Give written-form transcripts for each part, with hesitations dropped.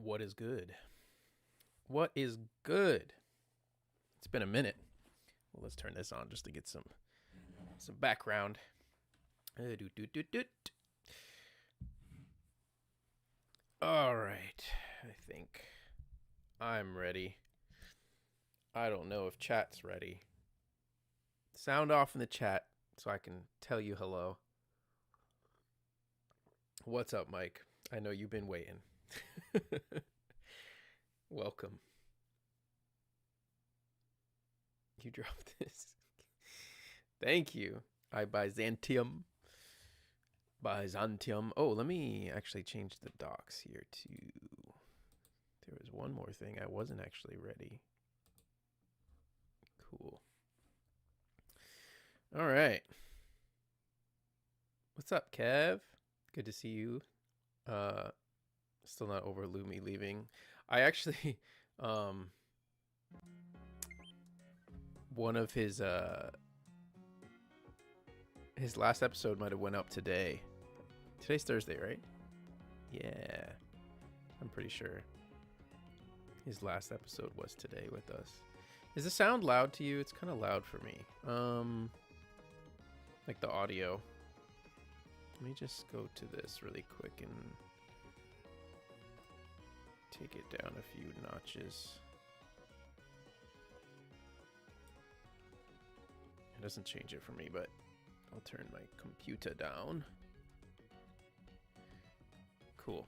What is good? What is good? It's been a minute. Well, let's turn this on just to get some background. All right. I think I'm ready. I don't know if chat's ready. Sound off in the chat so I can tell you hello. What's up, Mike? I know you've been waiting. Welcome. You dropped this. Thank you. I Byzantium. Oh, let me actually change the docs here too. There was one more thing. I wasn't actually ready. Cool. All right. What's up, Kev? Good to see you. Still not over Lumi leaving. I actually, one of his last episode might have went up today. Today's Thursday, right? Yeah, I'm pretty sure his last episode was today with us. Is the sound loud to you? It's kind of loud for me. Like the audio. Let me just go to this really quick and take it down a few notches. It doesn't change it for me, but I'll turn my computer down. Cool.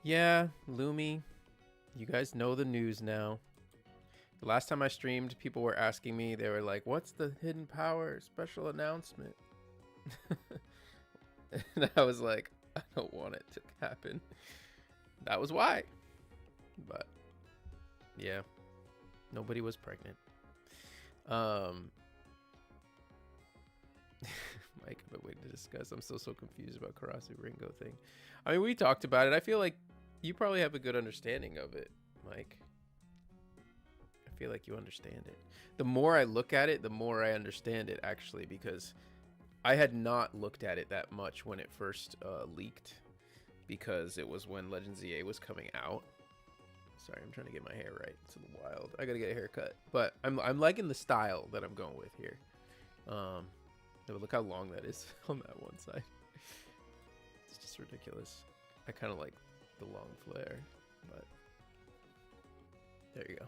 Yeah, Lumi. You guys know the news now. The last time I streamed, people were asking me, they were like, what's the hidden power special announcement? And I was like, I don't want it to happen. That was why. But yeah, nobody was pregnant. Mike, I've been waiting to discuss. I'm still so confused about Karasu Ringo thing. I mean, we talked about it. I feel like you probably have a good understanding of it, Mike. I feel like you understand it. The more I look at it, the more I understand it, actually, because I had not looked at it that much when it first leaked, because it was when Legends ZA was coming out. Sorry, I'm trying to get my hair right. It's a little wild. I gotta get a haircut, but I'm liking the style that I'm going with here. Look how long that is on that one side. It's just ridiculous. I kind of like the long flare, but there you go.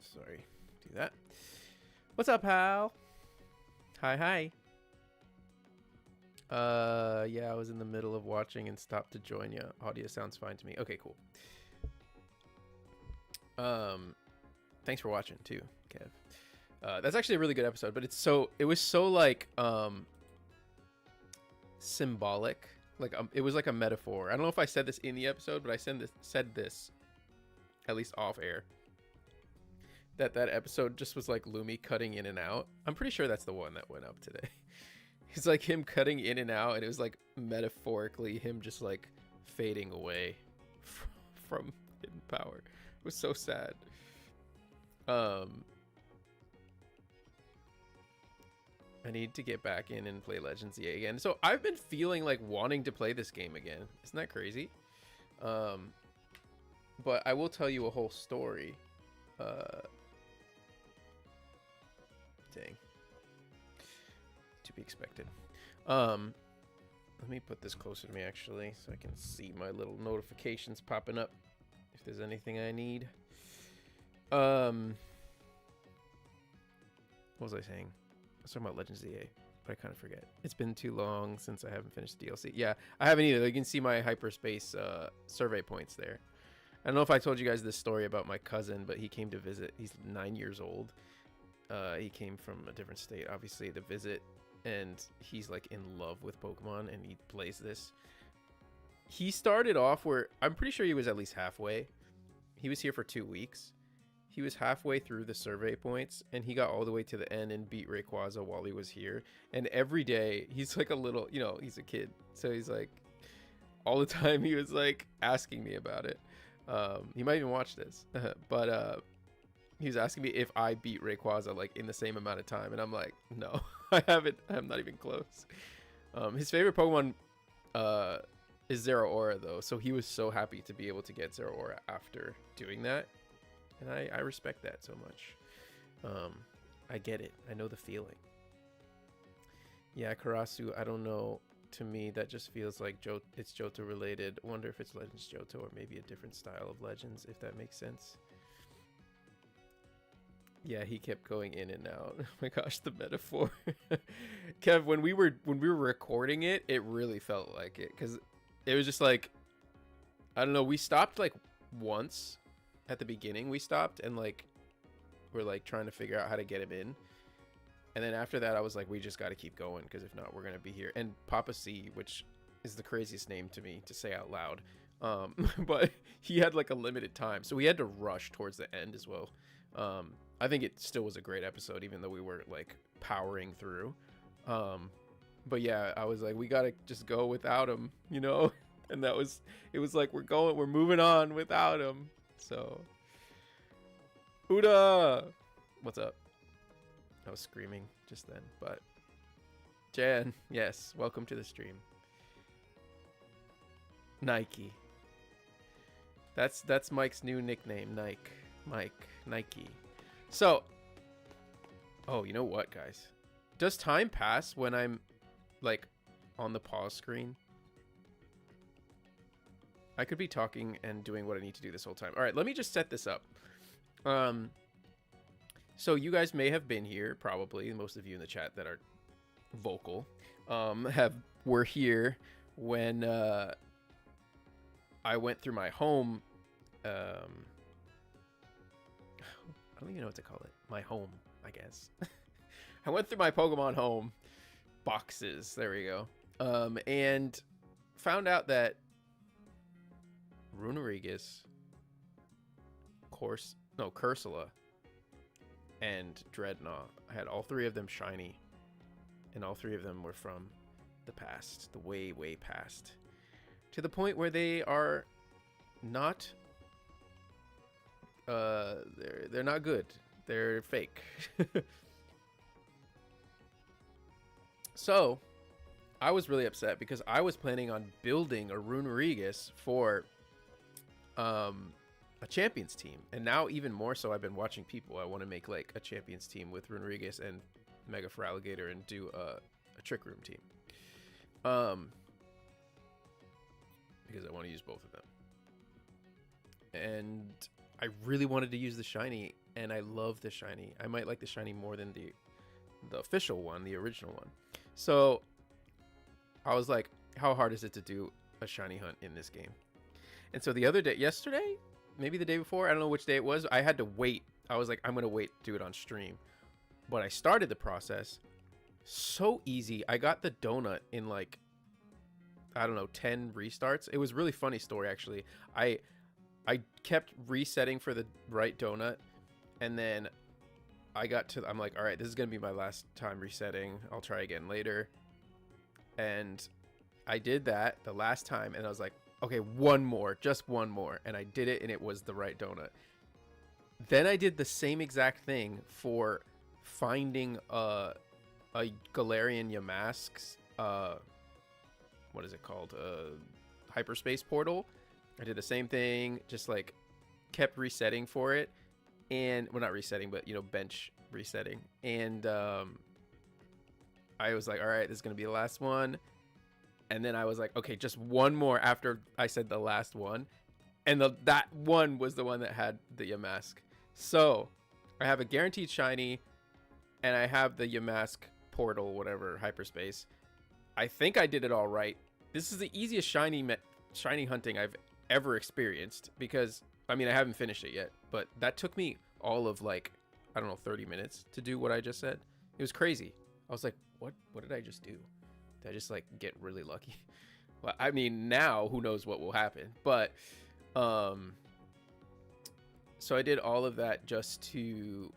Sorry, do that. What's up, pal? Hi. Yeah, I was in the middle of watching and stopped to join you. Audio sounds fine to me. Okay, cool. Thanks for watching too, Kev. That's actually a really good episode, but it was so like symbolic. Like it was like a metaphor. I don't know if I said this in the episode, but I said this at least off air. That episode just was like Lumi cutting in and out. I'm pretty sure that's the one that went up today. It's like him cutting in and out, and it was like metaphorically him just like fading away from hidden power. It was so sad. I need to get back in and play Legends ZA again. So I've been feeling like wanting to play this game again. Isn't that crazy? But I will tell you a whole story. Dang. To be expected. Let me put this closer to me actually, so I can see my little notifications popping up if there's anything I need. What was I saying? I was talking about Legends ZA, but I kind of forget. It's been too long since I haven't finished the DLC. Yeah, I haven't either. You can see my hyperspace survey points there. I don't know if I told you guys this story about my cousin, but he came to visit. He's 9 years old. He came from a different state, obviously, to visit, and he's like in love with Pokemon, and he plays this. He started off where I'm pretty sure he was at least halfway. He was here for 2 weeks. He was halfway through the survey points, and he got all the way to the end and beat Rayquaza while he was here. And every day, he's like a little, he's a kid. So he's like, all the time he was like asking me about it. He might even watch this. But he was asking me if I beat Rayquaza like in the same amount of time. And I'm like, no. I haven't. I'm not even close. His favorite Pokemon is Zeraora though, so he was so happy to be able to get Zeraora after doing that, and I respect that so much. I get it. I know the feeling. Yeah, Karasu. I don't know. To me, that just feels like it's Johto related. I wonder if it's Legends Johto or maybe a different style of Legends, if that makes sense. Yeah, he kept going in and out. Oh my gosh, the metaphor. Kev, when we were recording it, it really felt like it, because it was just like, I don't know, we stopped like once at the beginning. We stopped and like we're like trying to figure out how to get him in. And then after that, I was like, we just got to keep going, because if not, we're going to be here. And Papa C, which is the craziest name to me to say out loud. But he had like a limited time, so we had to rush towards the end as well. I think it still was a great episode, even though we were like powering through. But yeah, I was like, we got to just go without him, you know? And it was like, we're moving on without him. So, Uda, what's up? I was screaming just then, but Jan, yes, welcome to the stream. Nike. That's Mike's new nickname, Nike. So, oh, you know what, guys? Does time pass when I'm like on the pause screen? I could be talking and doing what I need to do this whole time. All right, let me just set this up. So you guys may have been here, probably most of you in the chat that are vocal, were here when I went through my home. I don't even know what to call it. My home, I guess. I went through my Pokemon home boxes. There we go. And found out that Runerigus, Cursula, and Dreadnought, I had all three of them shiny, and all three of them were from the past, the way past, to the point where they are not they're not good, they're fake. So I was really upset because I was planning on building a Runerigus for a Champions team, and now even more so, I've been watching people. I want to make like a Champions team with Runerigus and Mega Feraligatr and do a Trick Room team, because I want to use both of them. And I really wanted to use the shiny, and I love the shiny. I might like the shiny more than the official one, the original one. So I was like, how hard is it to do a shiny hunt in this game? And so the other day, yesterday, maybe the day before, I don't know which day it was, I had to wait. I was like, I'm going to wait to do it on stream. But I started the process. So easy. I got the donut in like, I don't know, 10 restarts. It was a really funny story, actually. I kept resetting for the right donut, and then I'm like, all right, this is going to be my last time resetting. I'll try again later. And I did that the last time, and I was like, okay, just one more. And I did it, and it was the right donut. Then I did the same exact thing for finding a Galarian Yamask's, what is it called? Hyperspace portal. I did the same thing, just like kept resetting for it. And, well, not resetting, but, you know, bench resetting. And I was like, all right, this is going to be the last one. And then I was like, okay, just one more after I said the last one. And that one was the one that had the Yamask. So I have a guaranteed shiny, and I have the Yamask portal, whatever, hyperspace. I think I did it all right. This is the easiest shiny hunting I've ever experienced, because, I mean, I haven't finished it yet, but that took me all of like, I don't know, 30 minutes to do what I just said. It was crazy. I was like, what did I just do? Did I just like get really lucky? Well, I mean, now who knows what will happen, but so I did all of that just to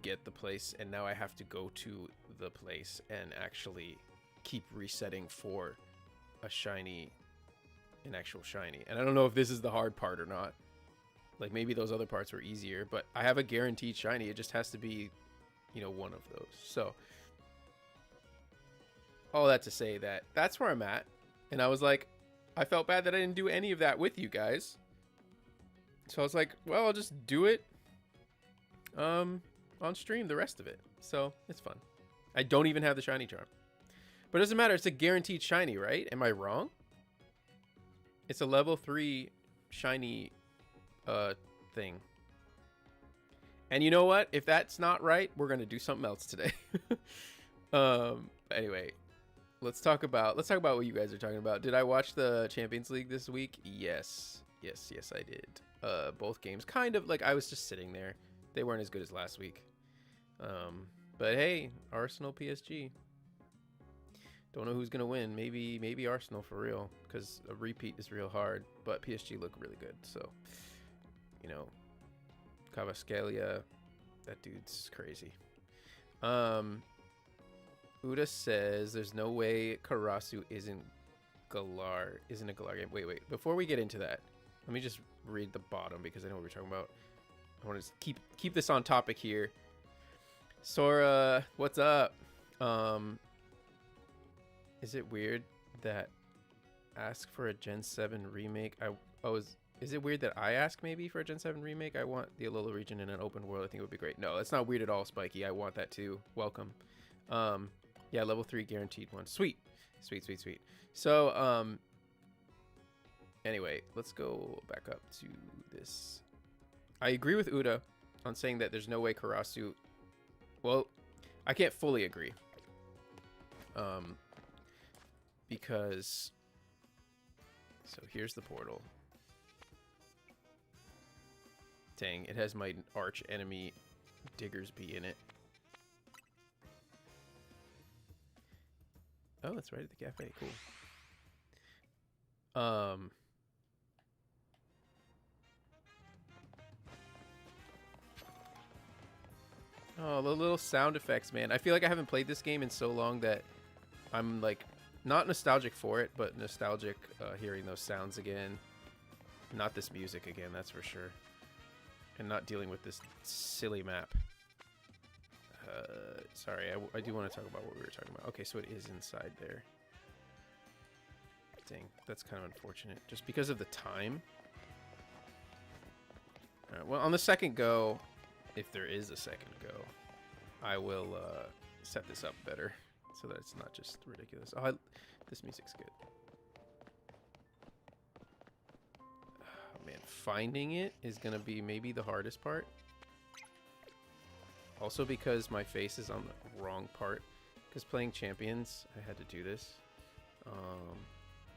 get the place, and now I have to go to the place and actually keep resetting for a shiny, an actual shiny. And I don't know if this is the hard part or not. Like, maybe those other parts were easier, but I have a guaranteed shiny. It just has to be, you know, one of those. So all that to say that that's where I'm at. And I was like, I felt bad that I didn't do any of that with you guys. So I was like, well, I'll just do it on stream, the rest of it. So it's fun. I don't even have the shiny charm. But it doesn't matter. It's a guaranteed shiny, right? Am I wrong? It's a level 3 shiny thing. And you know what? If that's not right, we're going to do something else today. Anyway, let's talk about what you guys are talking about. Did I watch the Champions League this week? Yes, I did. Both games kind of like I was just sitting there. They weren't as good as last week. But hey, Arsenal PSG. Don't know who's gonna win. Maybe Arsenal for real, because a repeat is real hard. But PSG look really good. So, you know, Kvaratskhelia, that dude's crazy. Uda says there's no way Karasu isn't a Galar game. Wait. Before we get into that, let me just read the bottom because I know what we're talking about. I want to keep this on topic here. Sora, what's up? Is it weird that ask for a Gen 7 remake? Is it weird that I ask maybe for a Gen 7 remake? I want the Alola region in an open world. I think it would be great. No, it's not weird at all, Spiky. I want that too. Welcome. Yeah, level 3 guaranteed one. Sweet. So, anyway, let's go back up to this. I agree with Uda on saying that there's no way Karasu... Well, I can't fully agree. Because... So here's the portal. Dang, it has my arch enemy Diggersby in it. Oh, it's right at the cafe. Cool. Oh, the little sound effects, man. I feel like I haven't played this game in so long that I'm like not nostalgic for it, but nostalgic hearing those sounds again. Not this music again, that's for sure. And not dealing with this silly map. Sorry, I do want to talk about what we were talking about. Okay, so it is inside there. Dang, that's kind of unfortunate. Just because of the time. Alright, well, on the second go, if there is a second go, I will set this up better so that it's not just ridiculous. Oh, this music's good. Oh, man, finding it is going to be maybe the hardest part. Also because my face is on the wrong part. Because playing Champions, I had to do this.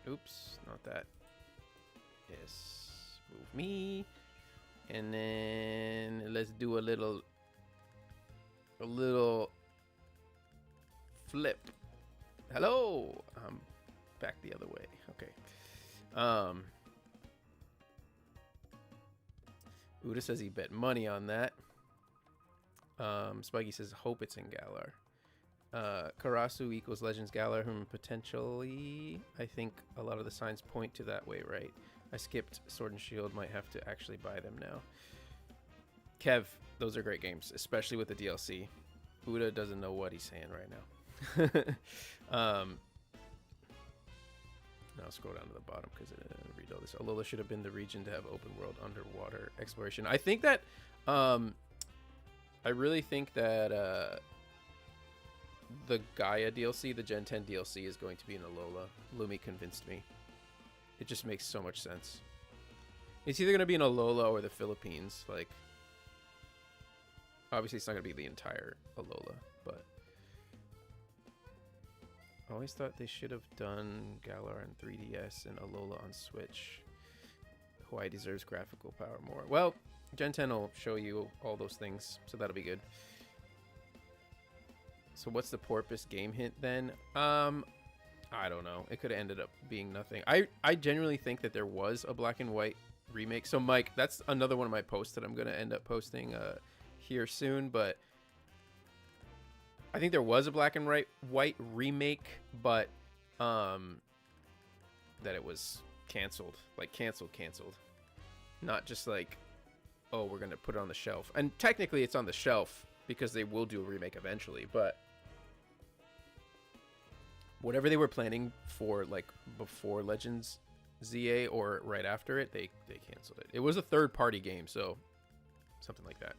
Oops, not that. Yes, move me. And then let's do a little flip. Hello. I'm back the other way. Okay. Uda says he bet money on that. Spiky says hope it's in Galar. Karasu equals Legends Galar, whom potentially I think a lot of the signs point to that way, right? I skipped Sword and Shield, might have to actually buy them now. Kev, those are great games, especially with the DLC. Uda doesn't know what he's saying right now. Now I'll scroll down to the bottom because I didn't read all this. Alola should have been the region to have open world underwater exploration. I think that, I really think that the Gaia DLC, the Gen 10 DLC, is going to be in Alola. Lumi convinced me. It just makes so much sense. It's either going to be in Alola or the Philippines. Like, obviously it's not going to be the entire Alola, but I always thought they should have done Galar on 3DS and Alola on Switch. Hawaii deserves graphical power more. Well, Gen 10 will show you all those things, so that'll be good. So what's the Porpoise game hint then? I don't know. It could have ended up being nothing. I genuinely think that there was a black and white remake. So Mike, that's another one of my posts that I'm going to end up posting here soon, but I think there was a black and white remake, but that it was canceled. Like canceled. Not just like, oh, we're going to put it on the shelf. And technically it's on the shelf because they will do a remake eventually, but whatever they were planning for, like before Legends ZA or right after it, they canceled it. It was a third-party game, so something like that.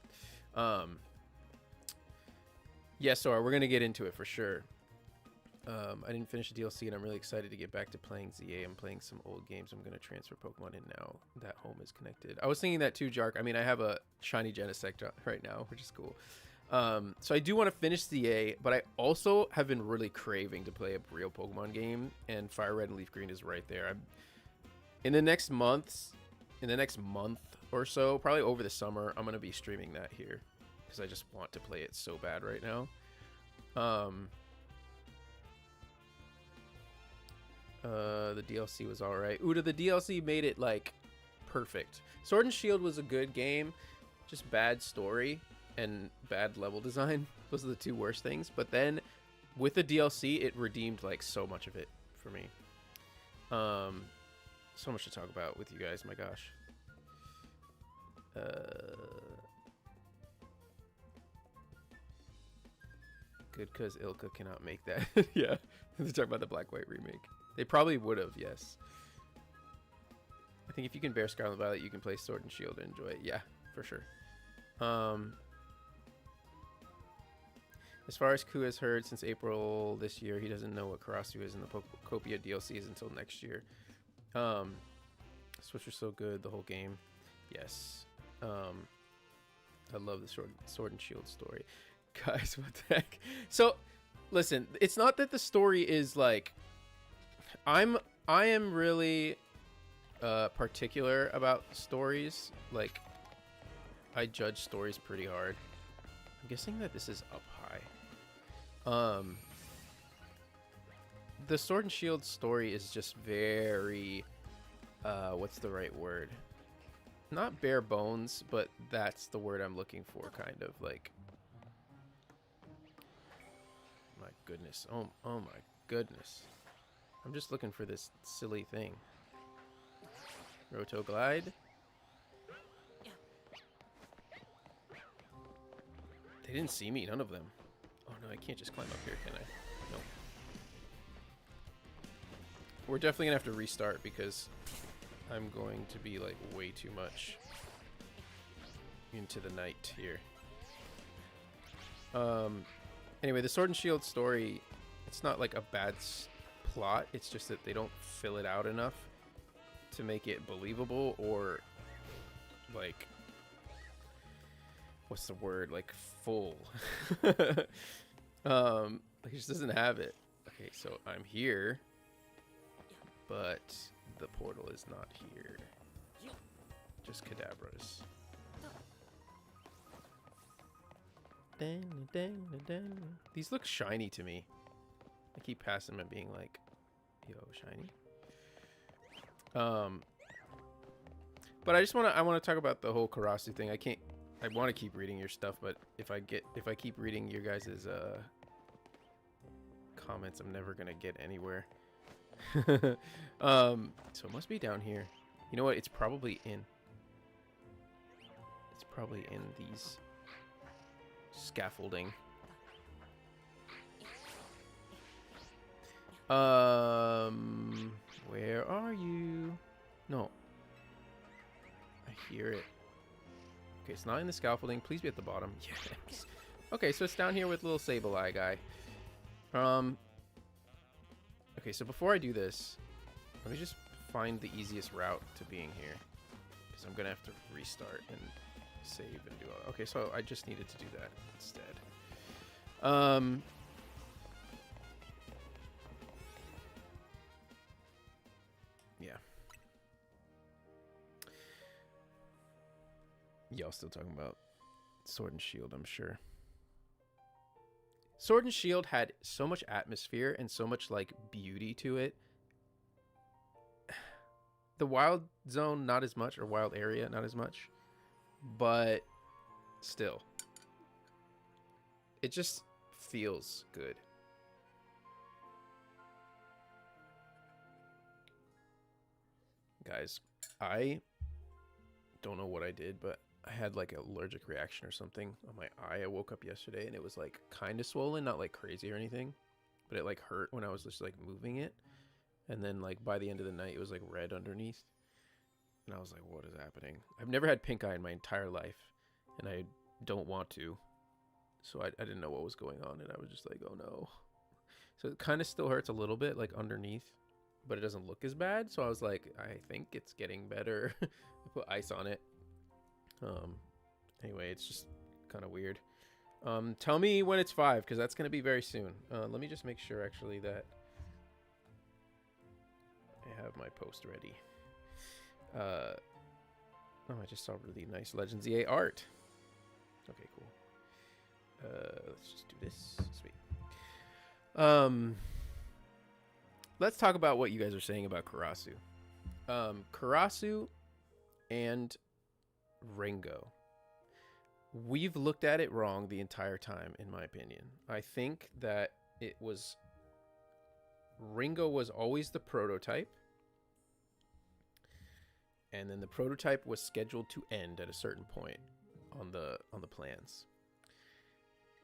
Yeah, so we're gonna get into it for sure. I didn't finish the DLC, and I'm really excited to get back to playing ZA. I'm playing some old games. I'm gonna transfer Pokemon in now that home is connected. I was thinking that too, Jark. I mean, I have a shiny Genesect right now, which is cool. So I do want to finish ZA, but I also have been really craving to play a real Pokemon game, and Fire Red and Leaf Green is right there. In the next month or so, probably over the summer, I'm gonna be streaming that here because I just want to play it so bad right now. The DLC was all right. Uda, the DLC made it like perfect. Sword and Shield was a good game, just bad story and bad level design. Those are the two worst things. But then with the DLC, it redeemed like so much of it for me. So much to talk about with you guys. My gosh. Good, because Ilka cannot make that. Yeah, they're talking about the Black-White remake. They probably would have, yes. I think if you can bear Scarlet and Violet, you can play Sword and Shield and enjoy it. Yeah, for sure. As far as Ku has heard, since April this year, he doesn't know what Karasu is, and the Copia DLC is until next year. Switch was so good, the whole game. Yes. I love the Sword and Shield story. Guys, what the heck? So, listen, it's not that the story is like... I am really particular about stories. Like, I judge stories pretty hard. I'm guessing that this is up high. The Sword and Shield story is just very what's the right word? Not bare bones, but that's the word I'm looking for, kind of like. My goodness. Oh my goodness. I'm just looking for this silly thing. Roto Glide. They didn't see me, none of them. Oh no, I can't just climb up here, can I? No. We're definitely gonna have to restart because I'm going to be like way too much into the night here. Anyway, the Sword and Shield story, it's not like a bad plot. It's just that they don't fill it out enough to make it believable, or like, what's the word? Like full. Like it just doesn't have it. Okay, so I'm here, but the portal is not here. Just Kadabras. These look shiny to me. I keep passing them and being like, yo, shiny. But I want to talk about the whole Karasu thing. I want to keep reading your stuff, but if I keep reading your guys' comments, I'm never gonna get anywhere. So it must be down here. You know what? It's probably in these scaffolding. Where are you? No. I hear it. Okay, it's not in the scaffolding. Please be at the bottom. Yes. Okay, so it's down here with little Sableye guy. Okay, so before I do this, let me just find the easiest route to being here, because I'm gonna have to restart and save and do all. Okay, so I just needed to do that instead. Yeah. Y'all still talking about Sword and Shield, I'm sure. Sword and Shield had so much atmosphere and so much like beauty to it. The wild zone, not as much, or wild area, not as much, but still, it just feels good. Guys, I don't know what I did, but I had like an allergic reaction or something on my eye. I woke up yesterday and it was like kind of swollen, not like crazy or anything, but it like hurt when I was just like moving it. And then like by the end of the night, it was like red underneath. And I was like, what is happening? I've never had pink eye in my entire life, and I don't want to. So I didn't know what was going on, and I was just like, oh no. So it kind of still hurts a little bit like underneath, but it doesn't look as bad. So I was like, I think it's getting better. I put ice on it. Anyway, it's just kind of weird. Tell me when it's 5, because that's going to be very soon. Let me just make sure actually that I have my post ready. Oh, I just saw really nice Legends ZA art. Okay, cool. Let's just do this. Sweet. Let's talk about what you guys are saying about Karasu. Karasu and Ringo. We've looked at it wrong the entire time, in my opinion. I think that Ringo was always the prototype, and then the prototype was scheduled to end at a certain point on the plans.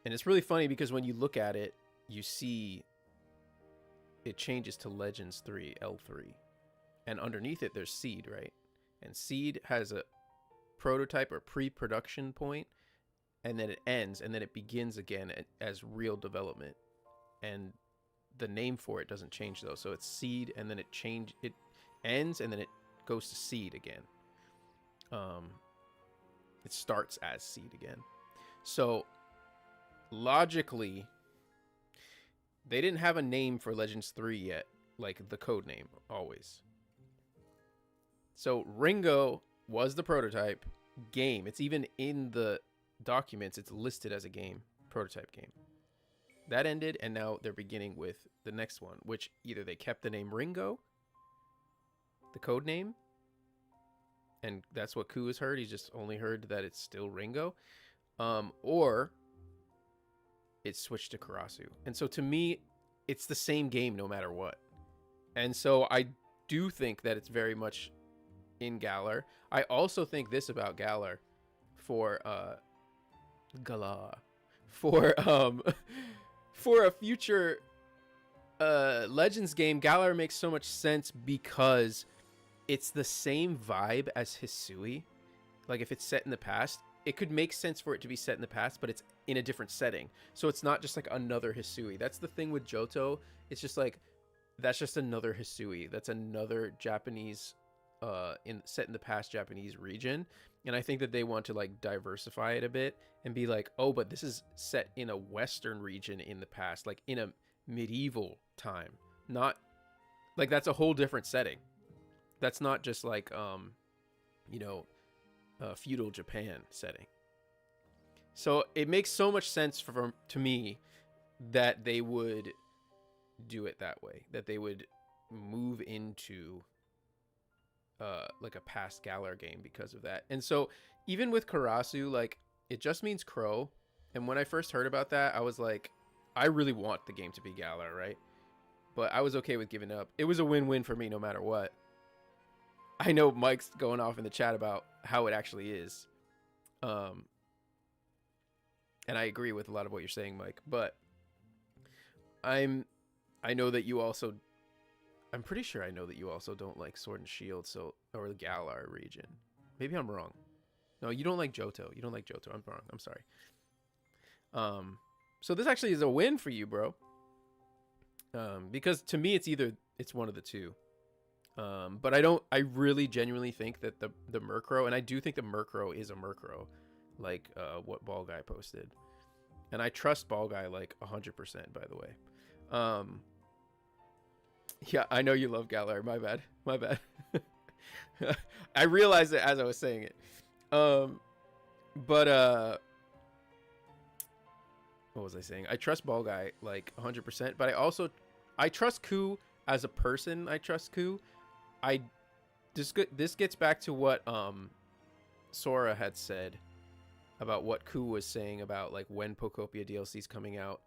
And it's really funny because when you look at it, you see it changes to Legends 3, L3. And underneath it, there's Seed, right? And Seed has a prototype or pre-production point, and then it ends, and then it begins again as real development. And the name for it doesn't change, though. So it's Seed, and then it ends, and then it goes to Seed again. It starts as Seed again. So logically, they didn't have a name for Legends 3 yet, like the code name always. So Ringo was the prototype game. It's even in the documents, it's listed as a game, prototype game. That ended, and now they're beginning with the next one, which either they kept the name Ringo, the code name, and that's what Ku has heard. He's just only heard that it's still Ringo, or it switched to Karasu. And so to me, it's the same game no matter what. And so I do think that it's very much in Galar. I also think this about Galar for for a future Legends game. Galar makes so much sense because it's the same vibe as Hisui. Like if it's set in the past, it could make sense for it to be set in the past, but it's in a different setting. So it's not just like another Hisui. That's the thing with Johto. It's just like, that's just another Hisui. That's another Japanese, set in the past Japanese region. And I think that they want to like diversify it a bit and be like, oh, but this is set in a Western region in the past, like in a medieval time. Not like, that's a whole different setting. That's not just like, feudal Japan setting. So it makes so much sense to me that they would do it that way, that they would move into like a past Galar game because of that. And so even with Karasu, like it just means crow. And when I first heard about that, I was like, I really want the game to be Galar, right? But I was okay with giving up. It was a win-win for me no matter what. I know Mike's going off in the chat about how it actually is. And I agree with a lot of what you're saying, Mike, but I know that you also, I'm pretty sure I know that you also don't like Sword and Shield, or the Galar region. Maybe I'm wrong. No, you don't like Johto. You don't like Johto. I'm wrong. I'm sorry. So this actually is a win for you, bro. Because to me, it's one of the two. But I really genuinely think that the Murkrow, and I do think the Murkrow is a Murkrow, like what Ball Guy posted. And I trust Ball Guy like 100%, by the way. Yeah, I know you love Galar. My bad. I realized it as I was saying it. But what was I saying? I trust Ball Guy like 100%, but I trust Ku as a person. I trust Ku. This gets back to what Sora had said about what Ku was saying about like when Pokopia DLC is coming out.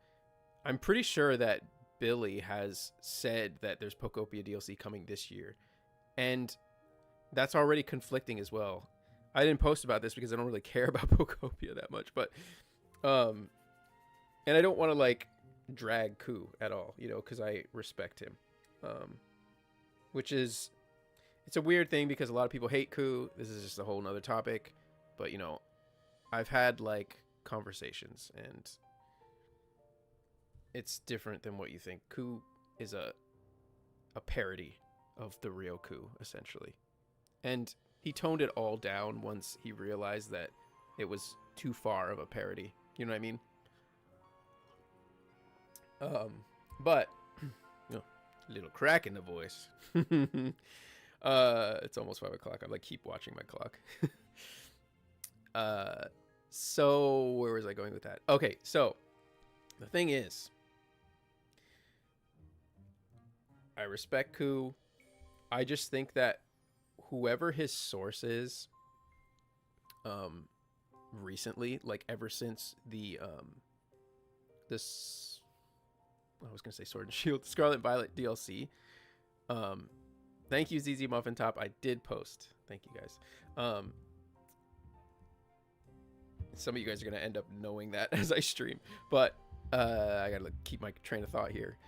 I'm pretty sure that Billy has said that there's Pokopia DLC coming this year, and that's already conflicting as well. I didn't post about this because I don't really care about Pokopia that much, but and I don't want to like drag Ku at all, you know, because I respect him. Which is, it's a weird thing because a lot of people hate Ku. This is just a whole nother topic. But, you know, I've had, like, conversations, and it's different than what you think. Ku is a parody of the real Ku, essentially. And he toned it all down once he realized that it was too far of a parody. You know what I mean? But little crack in the voice. It's almost 5 o'clock. I like keep watching my clock. So where was I going with that? Okay, so the thing is, I respect Ku. I just think that whoever his source is, recently, like ever since the this, I was gonna say Sword and Shield, Scarlet and Violet DLC. Thank you, ZZ Muffin Top. I did post. Thank you guys. Some of you guys are gonna end up knowing that as I stream, but I gotta keep my train of thought here.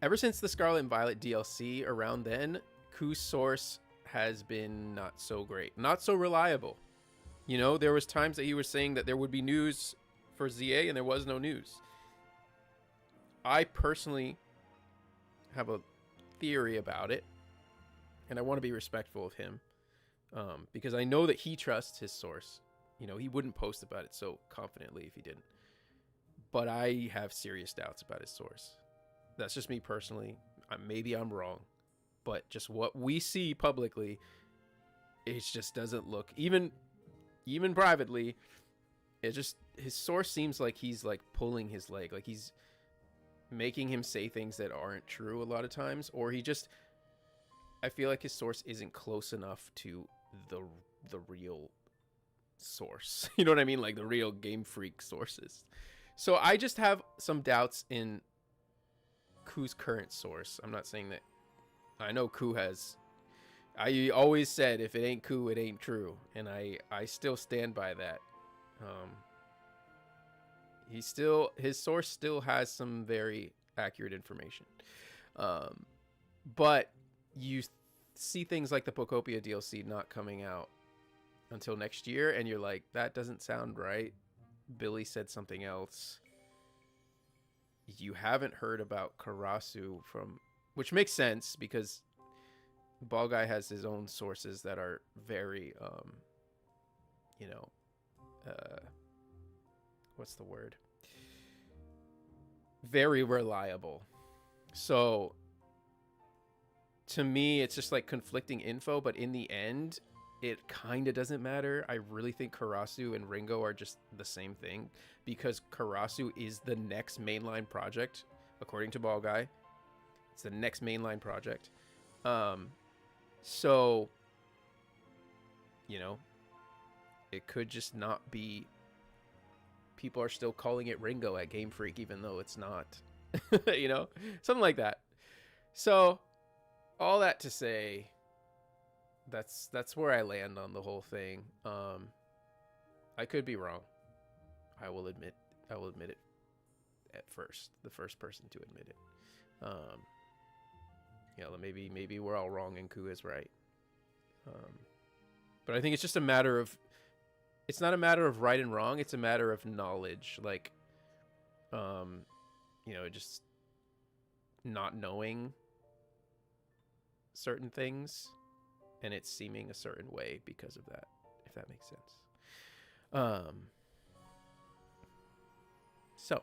Ever since the Scarlet and Violet DLC, around then, Ku's source has been not so great, not so reliable. You know, there was times that he was saying that there would be news for ZA, and there was no news. I personally have a theory about it, and I want to be respectful of him, because I know that he trusts his source. You know, he wouldn't post about it so confidently if he didn't. But I have serious doubts about his source. That's just me personally. Maybe I'm wrong, but just what we see publicly, it just doesn't look, even privately, it just, his source seems like he's like pulling his leg, like he's making him say things that aren't true a lot of times, or he just, I feel like his source isn't close enough to the real source. You know what I mean? Like the real Game Freak sources. So I just have some doubts in Ku's current source. I'm not saying that, I know Ku has, I always said if it ain't Ku, it ain't true, and I still stand by that. His source still has some very accurate information, but you see things like the Pokopia DLC not coming out until next year, and you're like, that doesn't sound right. Billy said something else. You haven't heard about Karasu from, which makes sense because Ball Guy has his own sources that are very, you know, what's the word? Very reliable. So to me, it's just like conflicting info, but in the end, it kind of doesn't matter. I really think Karasu and Ringo are just the same thing, because Karasu is the next mainline project, according to Ball Guy. It's the next mainline project. So, you know, it could just not be, people are still calling it Ringo at Game Freak, even though it's not, you know, something like that. So all that to say, that's where I land on the whole thing. I could be wrong. I will admit it at first, the first person to admit it. You know, maybe we're all wrong and Ku is right. But I think it's just a matter of, it's not a matter of right and wrong. It's a matter of knowledge. Like, you know, just not knowing certain things and it's seeming a certain way because of that, if that makes sense. So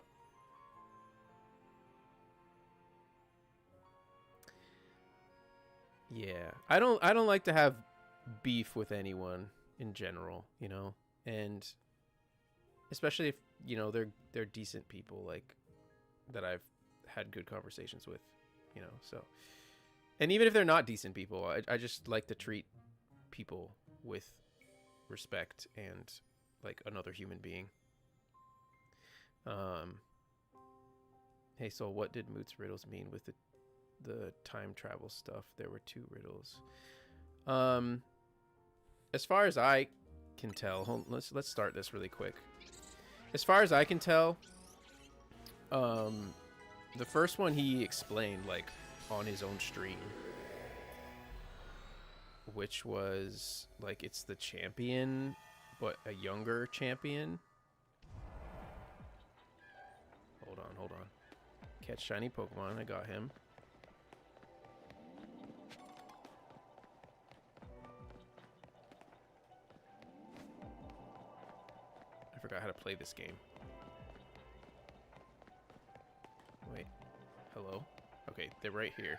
yeah, I don't like to have beef with anyone in general, you know, and especially if, you know, they're decent people, like that I've had good conversations with, you know. So, and even if they're not decent people, I just like to treat people with respect and like another human being. Hey, so what did Moot's riddles mean with the time travel stuff? There were 2 riddles. As far as I can tell, let's start this really quick. As far as I can tell, The first one he explained like on his own stream, which was like it's the champion, but a younger champion. Hold on. Catch shiny Pokemon. I got him. I forgot how to play this game. Wait. Hello? Okay, they're right here.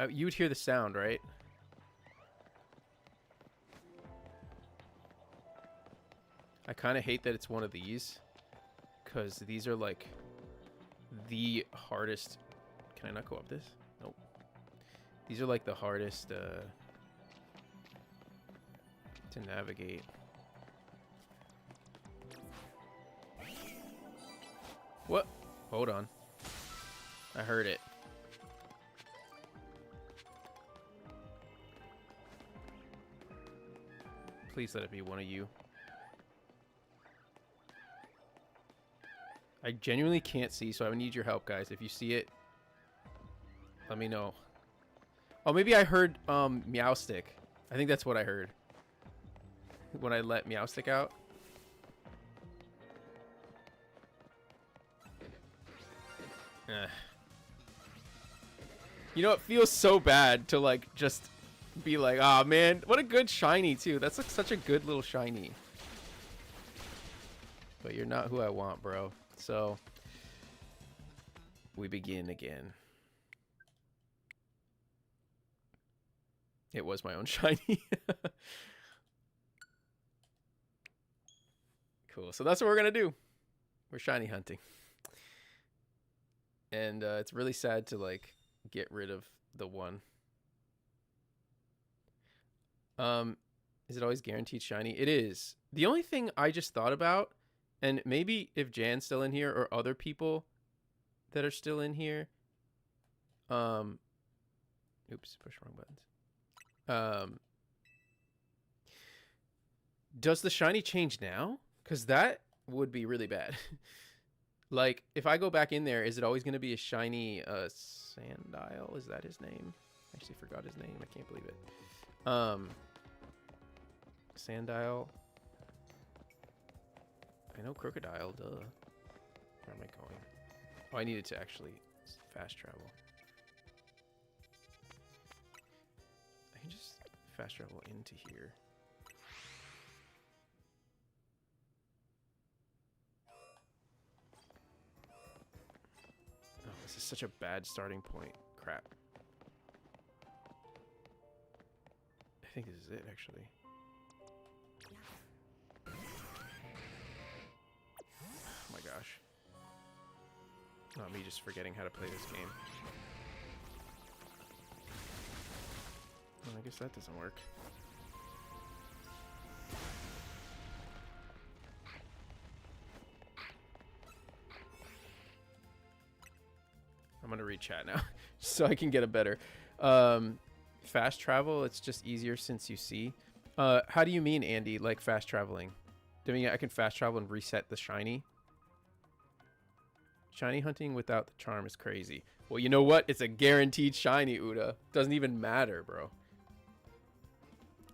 You would hear the sound, right? I kind of hate that it's one of these, because these are like the hardest. Can I not go up this? Nope. These are like the hardest to navigate. What? Hold on. I heard it. Please let it be one of you. I genuinely can't see, so I need your help, guys. If you see it, let me know. Oh, maybe I heard Meowstick. I think that's what I heard when I let Meowstick out. You know, it feels so bad to like just be like, oh man, what a good shiny too. That's like such a good little shiny. But you're not who I want, bro. So we begin again. It was my own shiny. Cool. So that's what we're gonna do. We're shiny hunting. And it's really sad to like get rid of the one. Is it always guaranteed shiny? It is. The only thing I just thought about, and maybe if Jan's still in here or other people that are still in here, oops, push wrong buttons. Does the shiny change now? Because that would be really bad. Like, if I go back in there, is it always going to be a shiny Sandile? Is that his name? I actually forgot his name. I can't believe it. Sandile. I know Crocodile, duh. Where am I going? Oh, I needed to actually fast travel. I can just fast travel into here. Oh, this is such a bad starting point. Crap. I think this is it, actually. Oh my gosh. Not me just forgetting how to play this game. Well, I guess that doesn't work. I'm gonna read chat now so I can get a better fast travel. It's just easier since you see. How do you mean, Andy? Like fast traveling? Do you mean I can fast travel and reset the shiny? Shiny hunting without the charm is crazy. Well, you know what? It's a guaranteed shiny, Uda. Doesn't even matter, bro.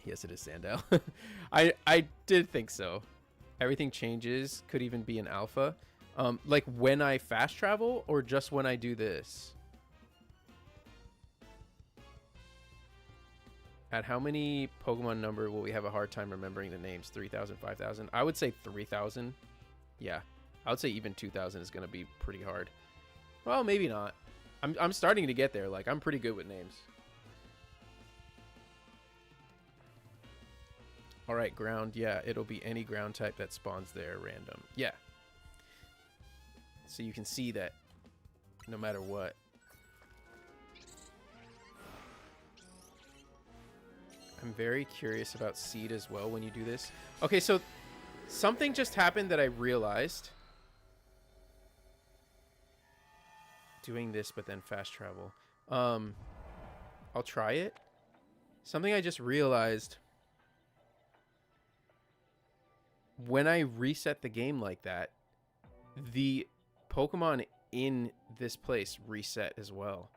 Yes, it is Sandile. I did think so. Everything changes. Could even be an alpha. Like when I fast travel or just when I do this? At how many Pokemon number will we have a hard time remembering the names? 3,000, 5,000? I would say 3,000. Yeah. I would say even 2,000 is going to be pretty hard. Well, maybe not. I'm starting to get there. Like, I'm pretty good with names. All right, ground. Yeah, it'll be any ground type that spawns there random. Yeah. So you can see that no matter what. I'm very curious about seed as well when you do this. Okay, so something just happened that I realized. Doing this, but then fast travel. I'll try it. Something I just realized. When I reset the game like that, the Pokemon in this place reset as well.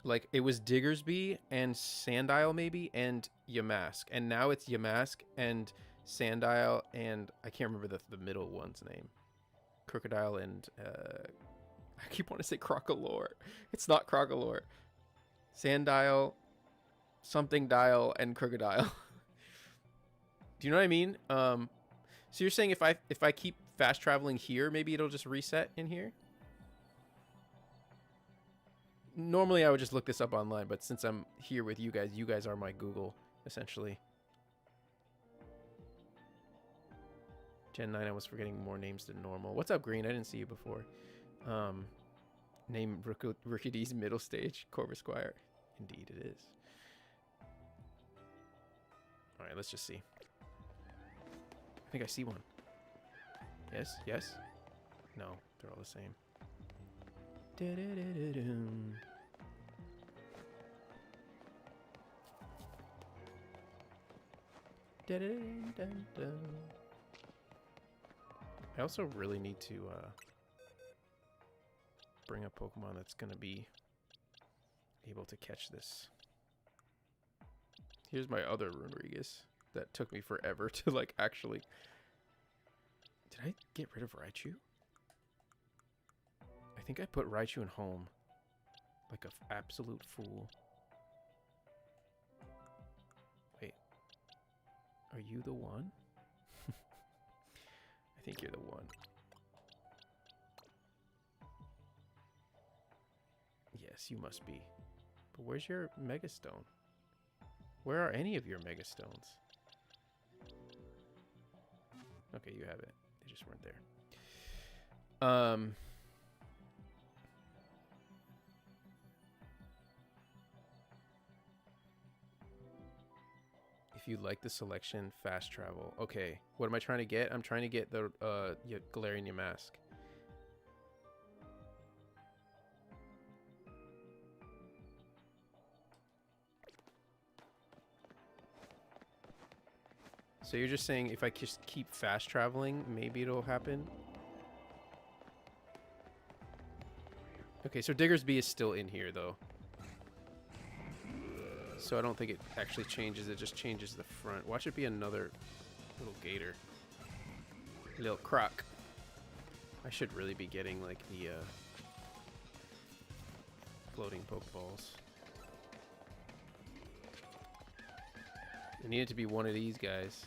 Like, it was Diggersby and Sandile maybe and Yamask, and now it's Yamask and Sandile and I can't remember the middle one's name. Crocodile and I keep wanting to say Crocolore. It's not Crocolore. Sandile, something Dial, and Crocodile. Do you know what I mean? So you're saying if I keep fast traveling here, maybe it'll just reset in here? Normally I would just look this up online, but since I'm here with you guys are my Google, essentially. Gen 9, I was forgetting more names than normal. What's up, Green? I didn't see you before. Name Rookidee's middle stage, Corvus Squire. Indeed it is. Alright, let's just see. I think I see one. Yes, yes. No, they're all the same. I also really need to bring a Pokemon that's going to be able to catch this. Here's my other Rodriguez that took me forever to like actually... Did I get rid of Raichu? I think I put Raichu in home. Like an absolute fool. Wait. Are you the one? I think you're the one. Yes, you must be. But where's your Mega Stone? Where are any of your Mega Stones? Okay, you have it. They just weren't there. If you like the selection, fast travel. Okay, what am I trying to get? I'm trying to get the Galarian Yamask. So you're just saying if I just keep fast traveling, maybe it'll happen? Okay, so Diggersby is still in here, though. So I don't think it actually changes. It just changes the front. Watch it be another little gator. Little croc. I should really be getting, like, the floating Pokeballs. I need it to be one of these guys.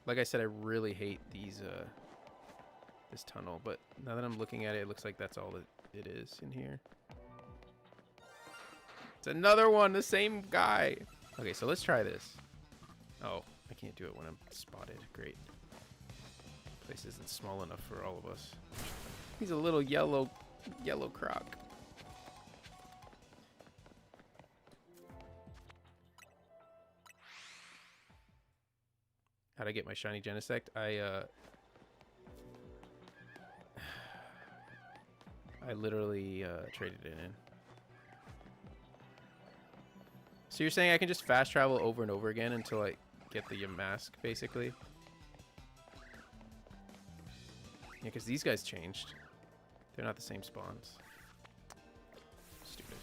Like I said, I really hate these, this tunnel, but now that I'm looking at it, it looks like that's all that it is in here. It's another one, the same guy. Okay, so let's try this. Oh, I can't do it when I'm spotted. Great. Place isn't small enough for all of us. He's a little yellow croc. How'd I get my shiny Genesect? I literally traded it in. So you're saying I can just fast travel over and over again until I get the Yamask, basically? Yeah, because these guys changed. They're not the same spawns. Stupid.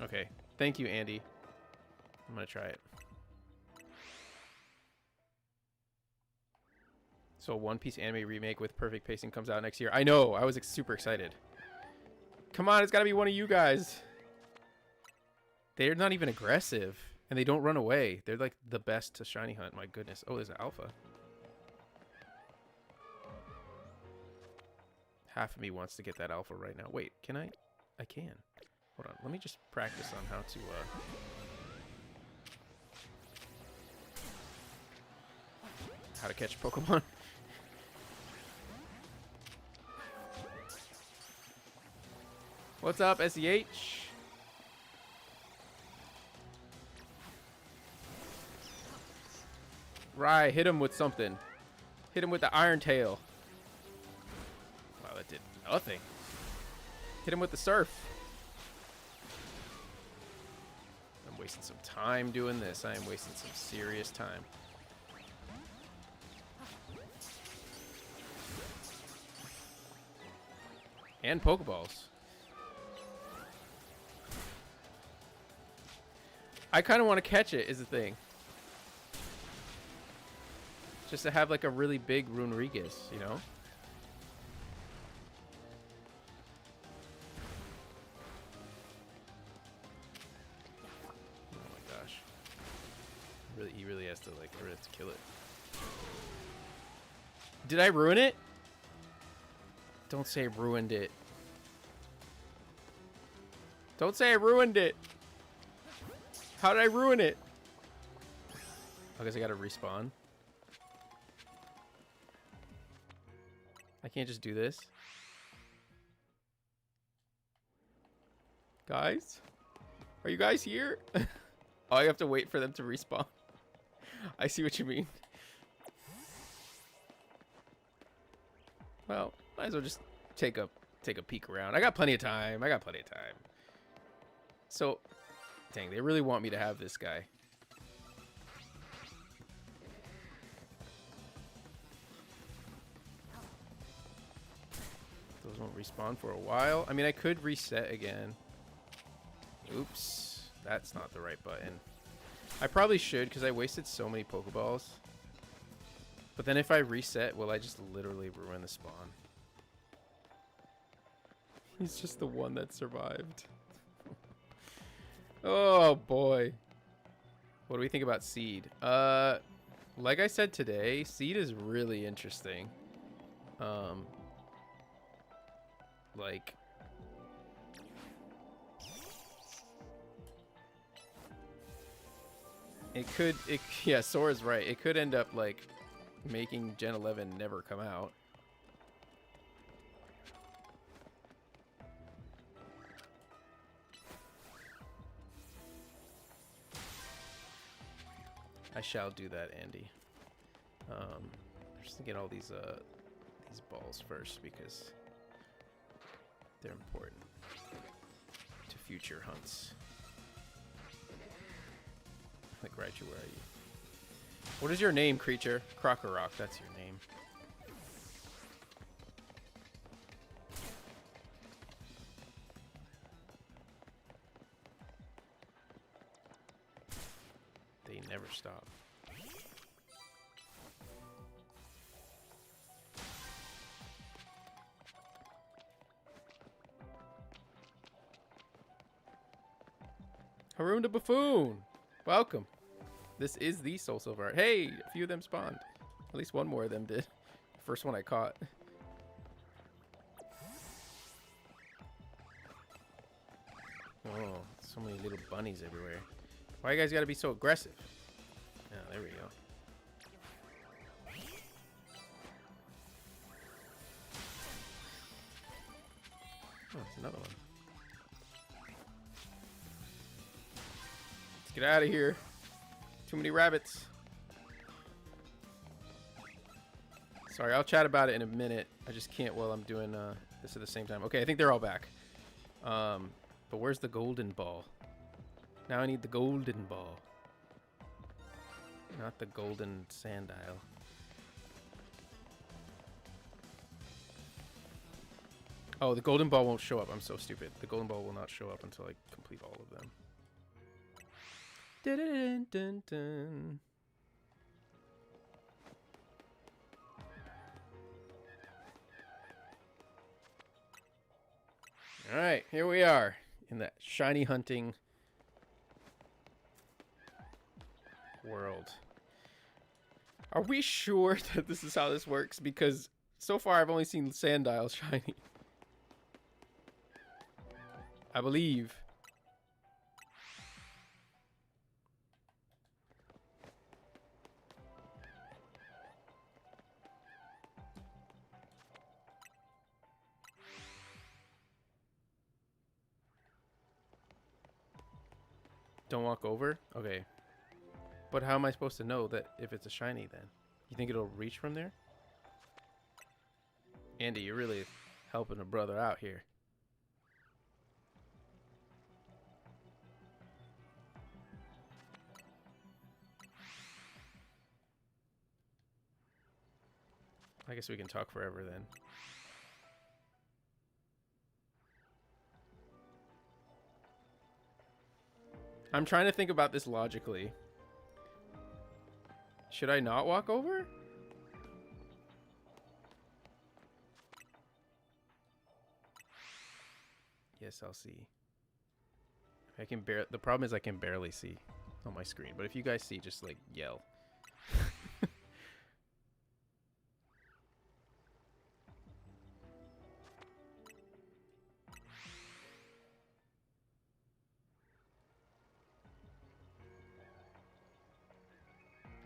Okay. Thank you, Andy. I'm gonna try it. So a One Piece anime remake with perfect pacing comes out next year. I know. I was super excited. Come on, it's got to be one of you guys. They're not even aggressive, and they don't run away. They're like the best to shiny hunt. My goodness. Oh, there's an alpha. Half of me wants to get that alpha right now. Wait, can I? I can. Hold on. Let me just practice on how to... how to catch Pokemon. What's up, SEH? Right, hit him with something. Hit him with the Iron Tail. Wow, that did nothing. Hit him with the Surf. wasting some time doing this. I am wasting some serious time. And Pokeballs. I kind of want to catch it is the thing. Just to have like a really big Runerigus, you know? Oh my gosh. He really has to like, I really have to kill it. Did I ruin it? Don't say I ruined it. Don't say I ruined it. How did I ruin it? I guess I gotta respawn. I can't just do this. Guys? Are you guys here? Oh, I have to wait for them to respawn. I see what you mean. Well, might as well just take a peek around. I got plenty of time. So, dang, they really want me to have this guy. Those won't respawn for a while. I mean, I could reset again. Oops. That's not the right button. I probably should because I wasted so many Pokeballs. But then if I reset, will I just literally ruin the spawn? He's just the one that survived. Oh, boy. What do we think about Seed? Like I said today, Seed is really interesting. Like... yeah, Sora's right. It could end up, like, making Gen 11 never come out. I shall do that, Andy. Just to get all these balls first because they're important to future hunts. Like Raichu, where are you? What is your name, creature? Krokorok, that's your name. They never stop. Haroon the Buffoon! Welcome. This is the Soul Silver Art. Hey, a few of them spawned. At least one more of them did. First one I caught. Oh, so many little bunnies everywhere. Why you guys gotta be so aggressive? Oh, there we go. Oh, it's another one. Let's get out of here. Too many rabbits. Sorry, I'll chat about it in a minute. I just can't while I'm doing this at the same time. Okay, I think they're all back. But where's the golden ball? Now I need the golden ball. Not the golden sandile. Oh, the golden ball won't show up. I'm so stupid. The golden ball will not show up until I complete all of them. Dun, dun, dun, dun. All right, here we are in that shiny hunting world. Are we sure that this is how this works? Because so far I've only seen Sandile shiny. I believe. Don't walk over? Okay. But how am I supposed to know that if it's a shiny then? You think it'll reach from there? Andy, you're really helping a brother out here. I guess we can talk forever then. I'm trying to think about this logically. Should I not walk over? Yes, I'll see. I can barely. The problem is I can barely see on my screen. But if you guys see, just like yell.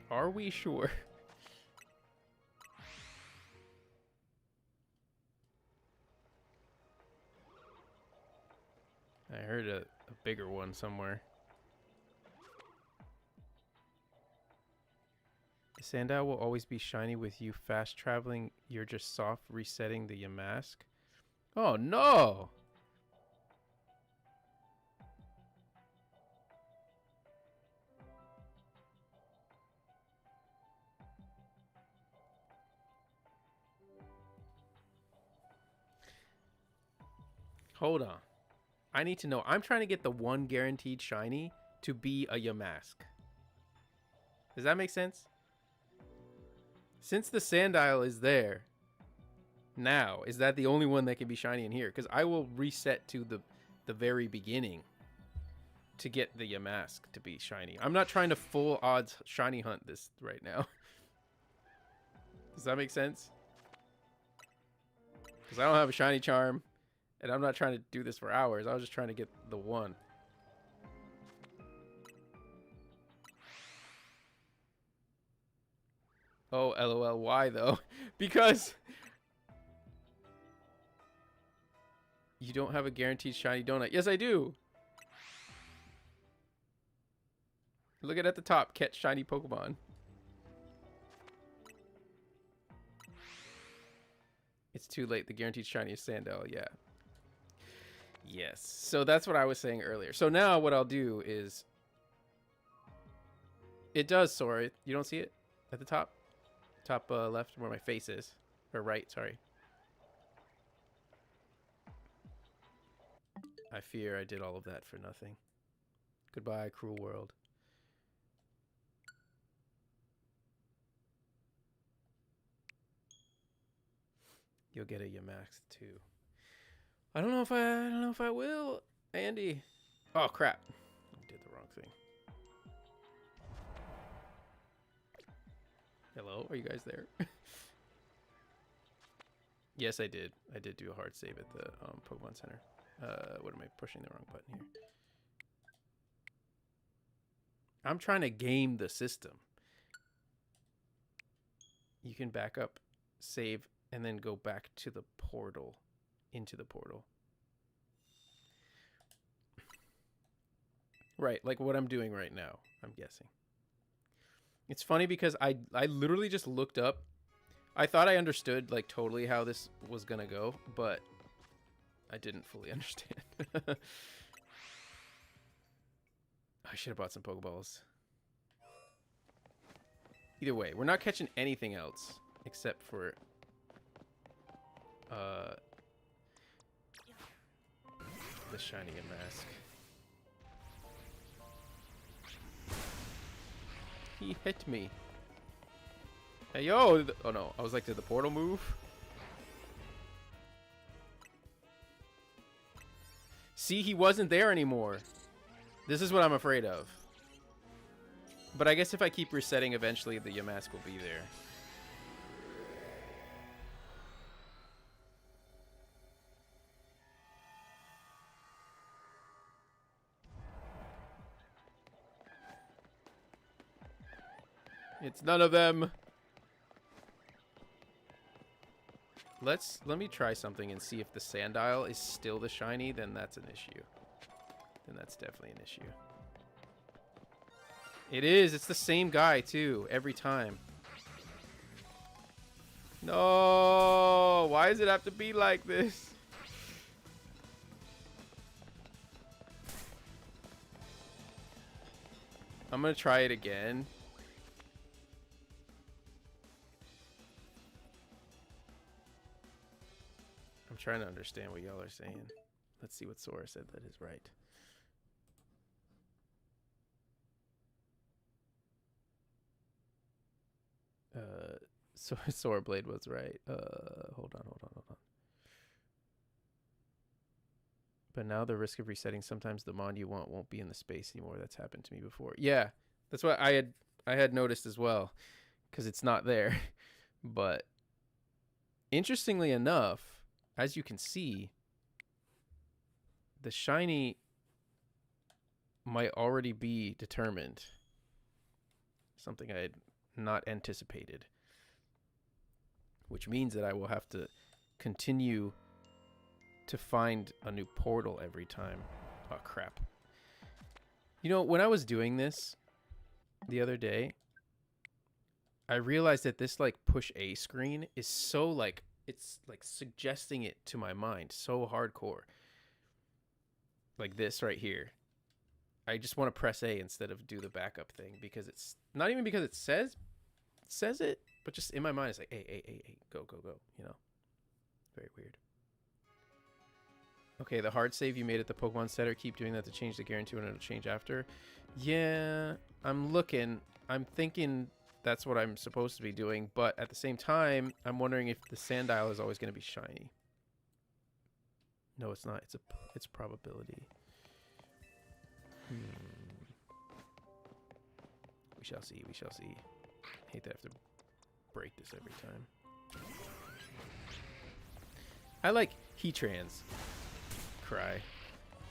Are we sure? I heard a bigger one somewhere. The Sandile will always be shiny with you fast traveling. You're just soft resetting the Yamask. Oh no! Hold on. I need to know. I'm trying to get the one guaranteed shiny to be a Yamask. Does that make sense? Since the Sandile is there now, is that the only one that can be shiny in here? Because I will reset to the very beginning to get the Yamask to be shiny. I'm not trying to full odds shiny hunt this right now. Does that make sense? Because I don't have a shiny charm. And I'm not trying to do this for hours. I was just trying to get the one. Oh, LOL. Why, though? Because you don't have a guaranteed shiny donut. Yes, I do. Look at the top. Catch shiny Pokemon. It's too late. The guaranteed shiny is Sandile. Yeah. Yes. So that's what I was saying earlier. So now what I'll do is... It does soar. You don't see it at the top? Top left where my face is. Or right, sorry. I fear I did all of that for nothing. Goodbye, cruel world. You'll get a Yamask too. I don't know if I will, Andy. Oh crap. I did the wrong thing. Hello, are you guys there? Yes, I did. I did do a hard save at the Pokemon Center. What am I pushing the wrong button here? I'm trying to game the system. You can back up, save, and then go back to the portal. Into the portal. Right, like what I'm doing right now, I'm guessing. It's funny because I literally just looked up. I thought I understood like totally how this was gonna go, but I didn't fully understand. I should have bought some Pokeballs. Either way, we're not catching anything else except for the shiny Yamask. He hit me. Hey, yo! Oh no, I was like, did the portal move? See, he wasn't there anymore. This is what I'm afraid of. But I guess if I keep resetting, eventually the Yamask will be there. It's none of them. Let me try something and see if the Sandile is still the shiny, then that's an issue. Then that's definitely an issue. It is. It's the same guy, too, every time. No! Why does it have to be like this? I'm gonna try it again. trying to understand what y'all are saying. Let's see what Sora said that is right. Sora Blade was right. Hold on. But now the risk of resetting, sometimes the mod you want won't be in the space anymore. That's happened to me before. Yeah, that's what I had noticed as well, because it's not there. But interestingly enough, as you can see, the shiny might already be determined. Something I had not anticipated. Which means that I will have to continue to find a new portal every time. Oh, crap. You know, when I was doing this the other day, I realized that this, like, push A screen is so, like, it's, like, suggesting it to my mind so hardcore. Like this right here. I just want to press A instead of do the backup thing, because it's not even because it says it, but just in my mind it's like A, go, you know. Very weird. Okay, the hard save you made at the Pokemon Center, keep doing that to change the guarantee when it'll change after. Yeah, I'm thinking that's what I'm supposed to be doing, but at the same time, I'm wondering if the Sandile is always going to be shiny. No, it's not. It's probability. We shall see. Hate that I have to break this every time. I like Heatran's cry.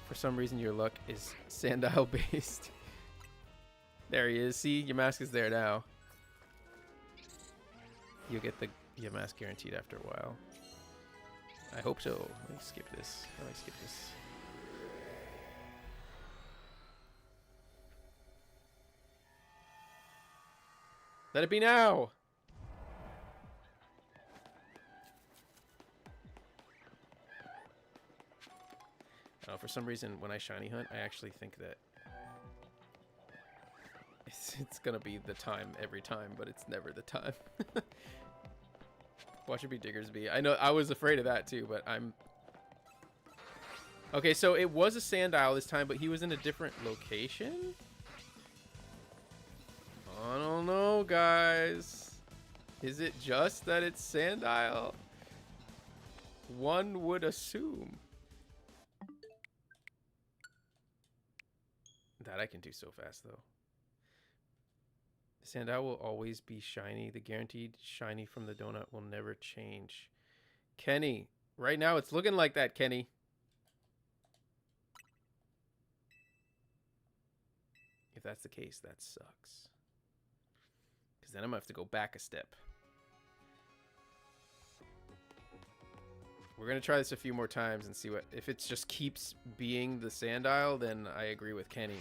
For some reason, your luck is Sandile based. There he is. See, your mask is there now. You'll get your mask guaranteed after a while. I hope so. Let me skip this. Let it be now! For some reason, when I shiny hunt, I actually think that it's gonna be the time every time, but it's never the time. Watch it be Diggersby. I know, I was afraid of that too, but I'm... Okay, so it was a Sandile this time, but he was in a different location? I don't know, guys. Is it just that it's Sandile? One would assume. That I can do so fast, though. Sandile will always be shiny. The guaranteed shiny from the donut will never change. Kenny, right now it's looking like that, Kenny. If that's the case, that sucks. Because then I'm going to have to go back a step. We're going to try this a few more times and see what... If it just keeps being the Sandile, then I agree with Kenny.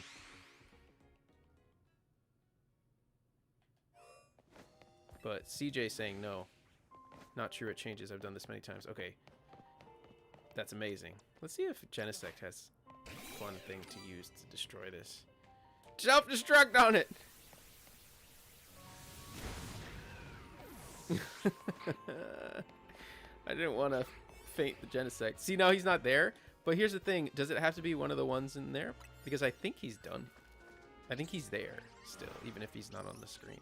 But CJ saying no. Not true, it changes. I've done this many times. Okay. That's amazing. Let's see if Genesect has one thing to use to destroy this. Self-destruct on it! I didn't want to faint the Genesect. See, now he's not there. But here's the thing. Does it have to be one of the ones in there? Because I think he's done. I think he's there still, even if he's not on the screen.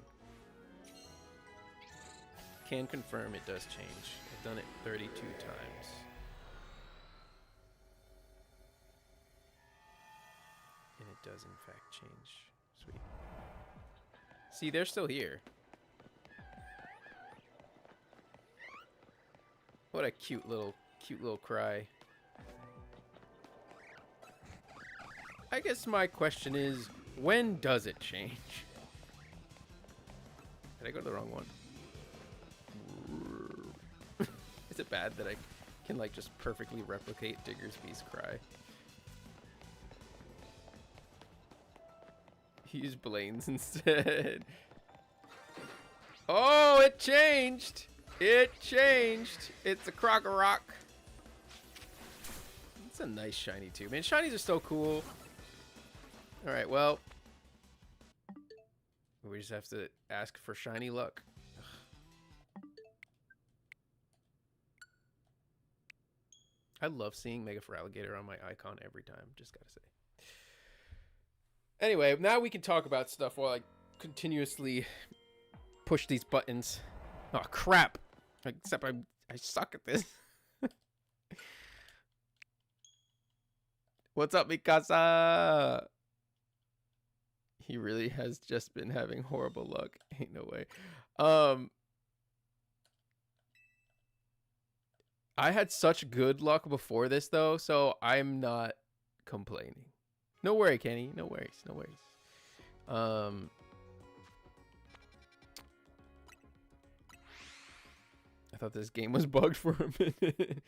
Can confirm it does change. I've done it 32 times. And it does, in fact, change. Sweet. See, they're still here. What a cute little cry. I guess my question is, when does it change? Did I go to the wrong one? Is it bad that I can, like, just perfectly replicate Diggersby's cry? Use Blaine's instead. Oh, it changed! It changed! It's a Crocorock. It's a nice shiny, too. Man, shinies are so cool. Alright, well. We just have to ask for shiny luck. I love seeing Mega Feraligatr on my icon every time. Just gotta say. Anyway, now we can talk about stuff while I continuously push these buttons. Oh crap! Except I suck at this. What's up, Mikasa? He really has just been having horrible luck. Ain't no way. I had such good luck before this though, so I'm not complaining. No worry, Kenny. No worries. No worries. I thought this game was bugged for a minute.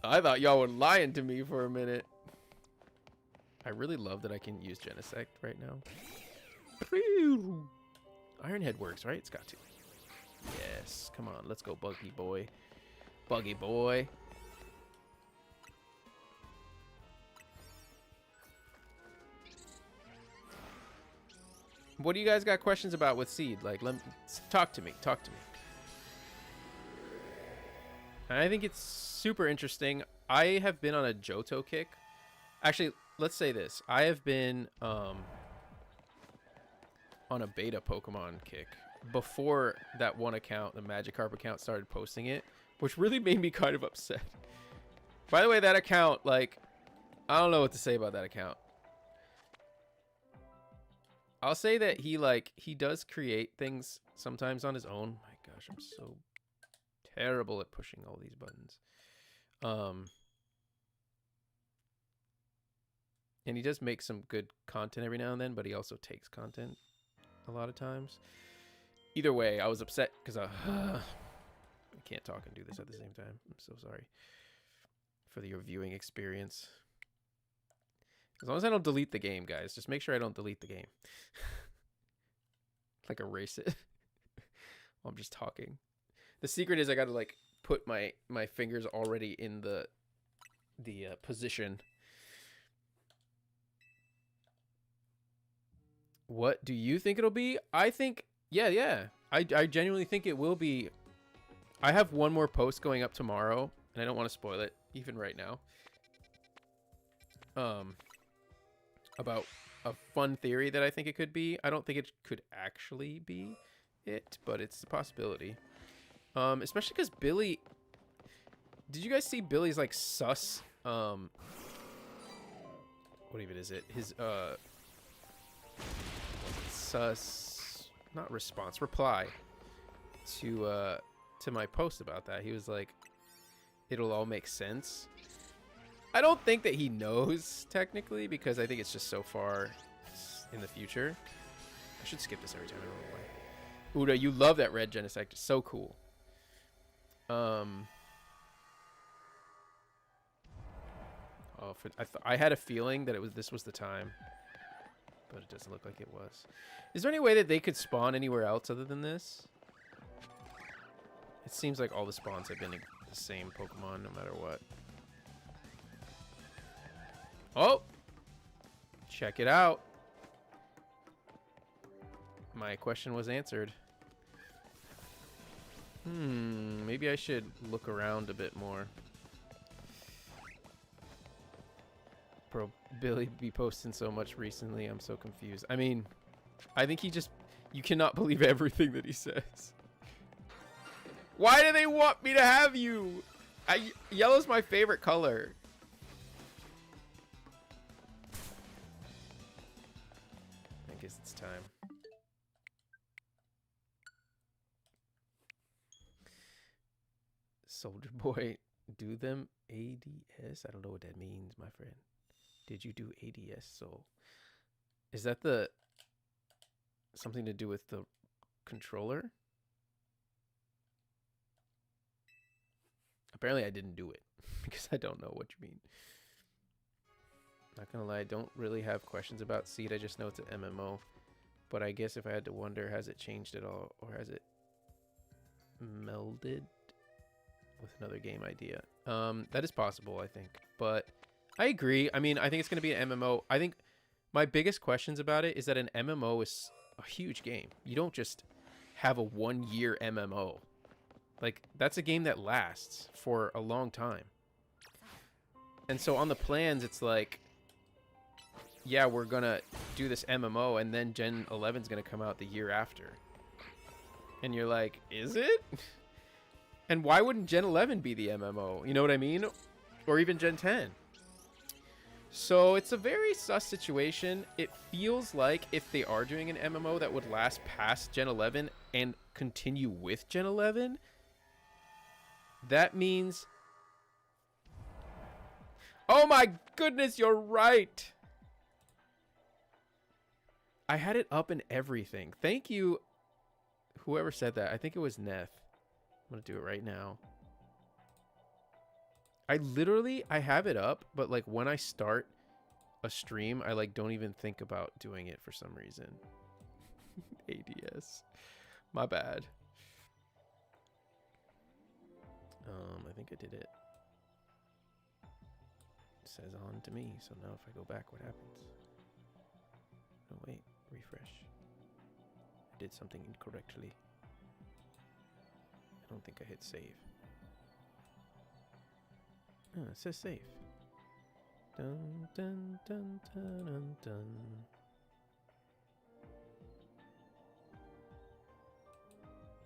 I thought y'all were lying to me for a minute. I really love that I can use Genesect right now. Iron Head works, right? It's got to. Yes. Come on. Let's go, Buggy Boy. Buggy Boy. What do you guys got questions about with Seed? Like, talk to me. Talk to me. And I think it's super interesting. I have been on a Johto kick. Actually, let's say this. I have been on a beta Pokemon kick before that one account, the Magikarp account, started posting it, which really made me kind of upset. By the way, that account, like, I don't know what to say about that account. I'll say that he does create things sometimes on his own. My gosh, I'm so terrible at pushing all these buttons. And he does make some good content every now and then, but he also takes content a lot of times. Either way, I was upset because I can't talk and do this at the same time. I'm so sorry for your viewing experience. As long as I don't delete the game, guys. Just make sure I don't delete the game. Like, erase it while I'm just talking. The secret is I got to, like, put my fingers already in the position. What do you think it'll be? I think, yeah. I genuinely think it will be. I have one more post going up tomorrow, and I don't want to spoil it, even right now. About a fun theory that I think it could be. I don't think it could actually be it, but it's a possibility. Especially because Billy... Did you guys see Billy's, like, sus... what even is it? His, sus... Not response. Reply to my post about that. He was like, it'll all make sense. I don't think that he knows, technically, because I think it's just so far in the future. I should skip this every time. I don't know why. Uda, you love that red Genesect. It's so cool. I had a feeling that this was the time, but it doesn't look like it was. Is there any way that they could spawn anywhere else other than this? It seems like all the spawns have been the same Pokemon, no matter what. Oh! Check it out. My question was answered. Maybe I should look around a bit more. Bro, Billy be posting so much recently. I'm so confused. I mean, I think you cannot believe everything that he says. Why do they want me to have you? Yellow's my favorite color. I guess it's time. Soldier Boy, do them ADS? I don't know what that means, my friend. Did you do ADS? So, is that something to do with the controller? Apparently I didn't do it because I don't know what you mean. Not gonna lie, I don't really have questions about Seed. I just know it's an MMO. But I guess if I had to wonder, has it changed at all? Or has it melded with another game idea? That is possible, I think. But I agree. I mean, I think it's going to be an MMO. I think my biggest questions about it is that an MMO is a huge game. You don't just have a 1-year MMO. Like, that's a game that lasts for a long time. And so on the plans, it's like, yeah, we're going to do this MMO, and then Gen 11 is going to come out the year after. And you're like, is it? And why wouldn't Gen 11 be the MMO? You know what I mean? Or even Gen 10. So it's a very sus situation. It feels like if they are doing an MMO that would last past Gen 11 and continue with Gen 11, that means... Oh my goodness, you're right! I had it up and everything. Thank you, whoever said that. I think it was Neth. I'm going to do it right now. I have it up, but like when I start a stream, I like don't even think about doing it for some reason. ADS. My bad. I think I did it. It says on to me, so now if I go back, what happens? No, wait, refresh. I did something incorrectly. I don't think I hit save. Oh, it says save. Dun, dun, dun, dun, dun, dun.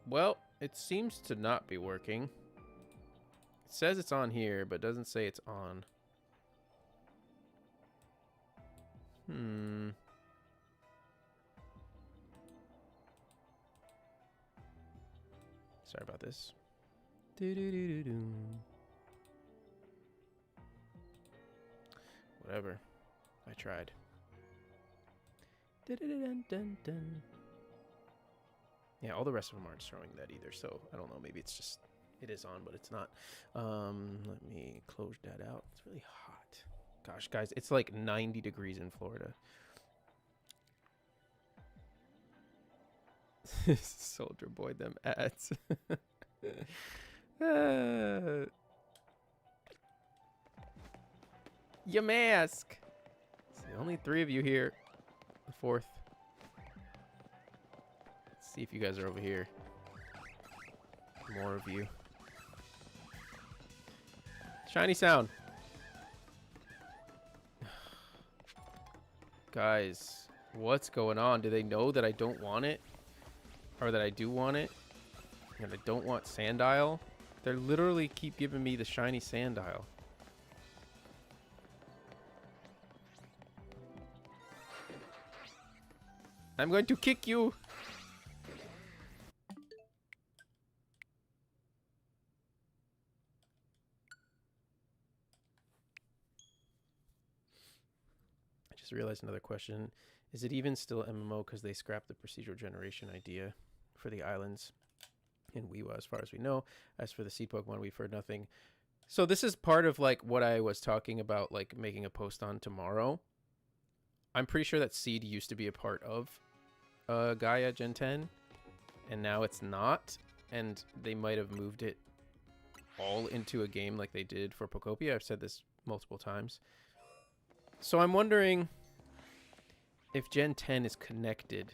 Well, it seems to not be working. It says it's on here, but doesn't say it's on. Sorry about this. Whatever. I tried. Yeah, all the rest of them aren't showing that either, so I don't know. Maybe it's just... It is on, but it's not. Let me close that out. It's really hot. Gosh, guys, it's like 90 degrees in Florida. Soldier Boy, them ads. Your mask. It's the only 3 of you here. The 4th. Let's see if you guys are over here. More of you. Shiny sound. Guys, what's going on? Do they know that I don't want it? Or that I do want it? And I don't want Sandile? They literally keep giving me the shiny Sandile. I'm going to kick you! I just realized another question. Is it even still MMO because they scrapped the procedural generation idea for the islands in Weewa, as far as we know? As for the seed Pokemon, we've heard nothing. So this is part of like what I was talking about, like making a post on tomorrow. I'm pretty sure that seed used to be a part of Gaia Gen 10, and now it's not, and they might have moved it all into a game like they did for Pokopia. I've said this multiple times. So I'm wondering if Gen 10 is connected.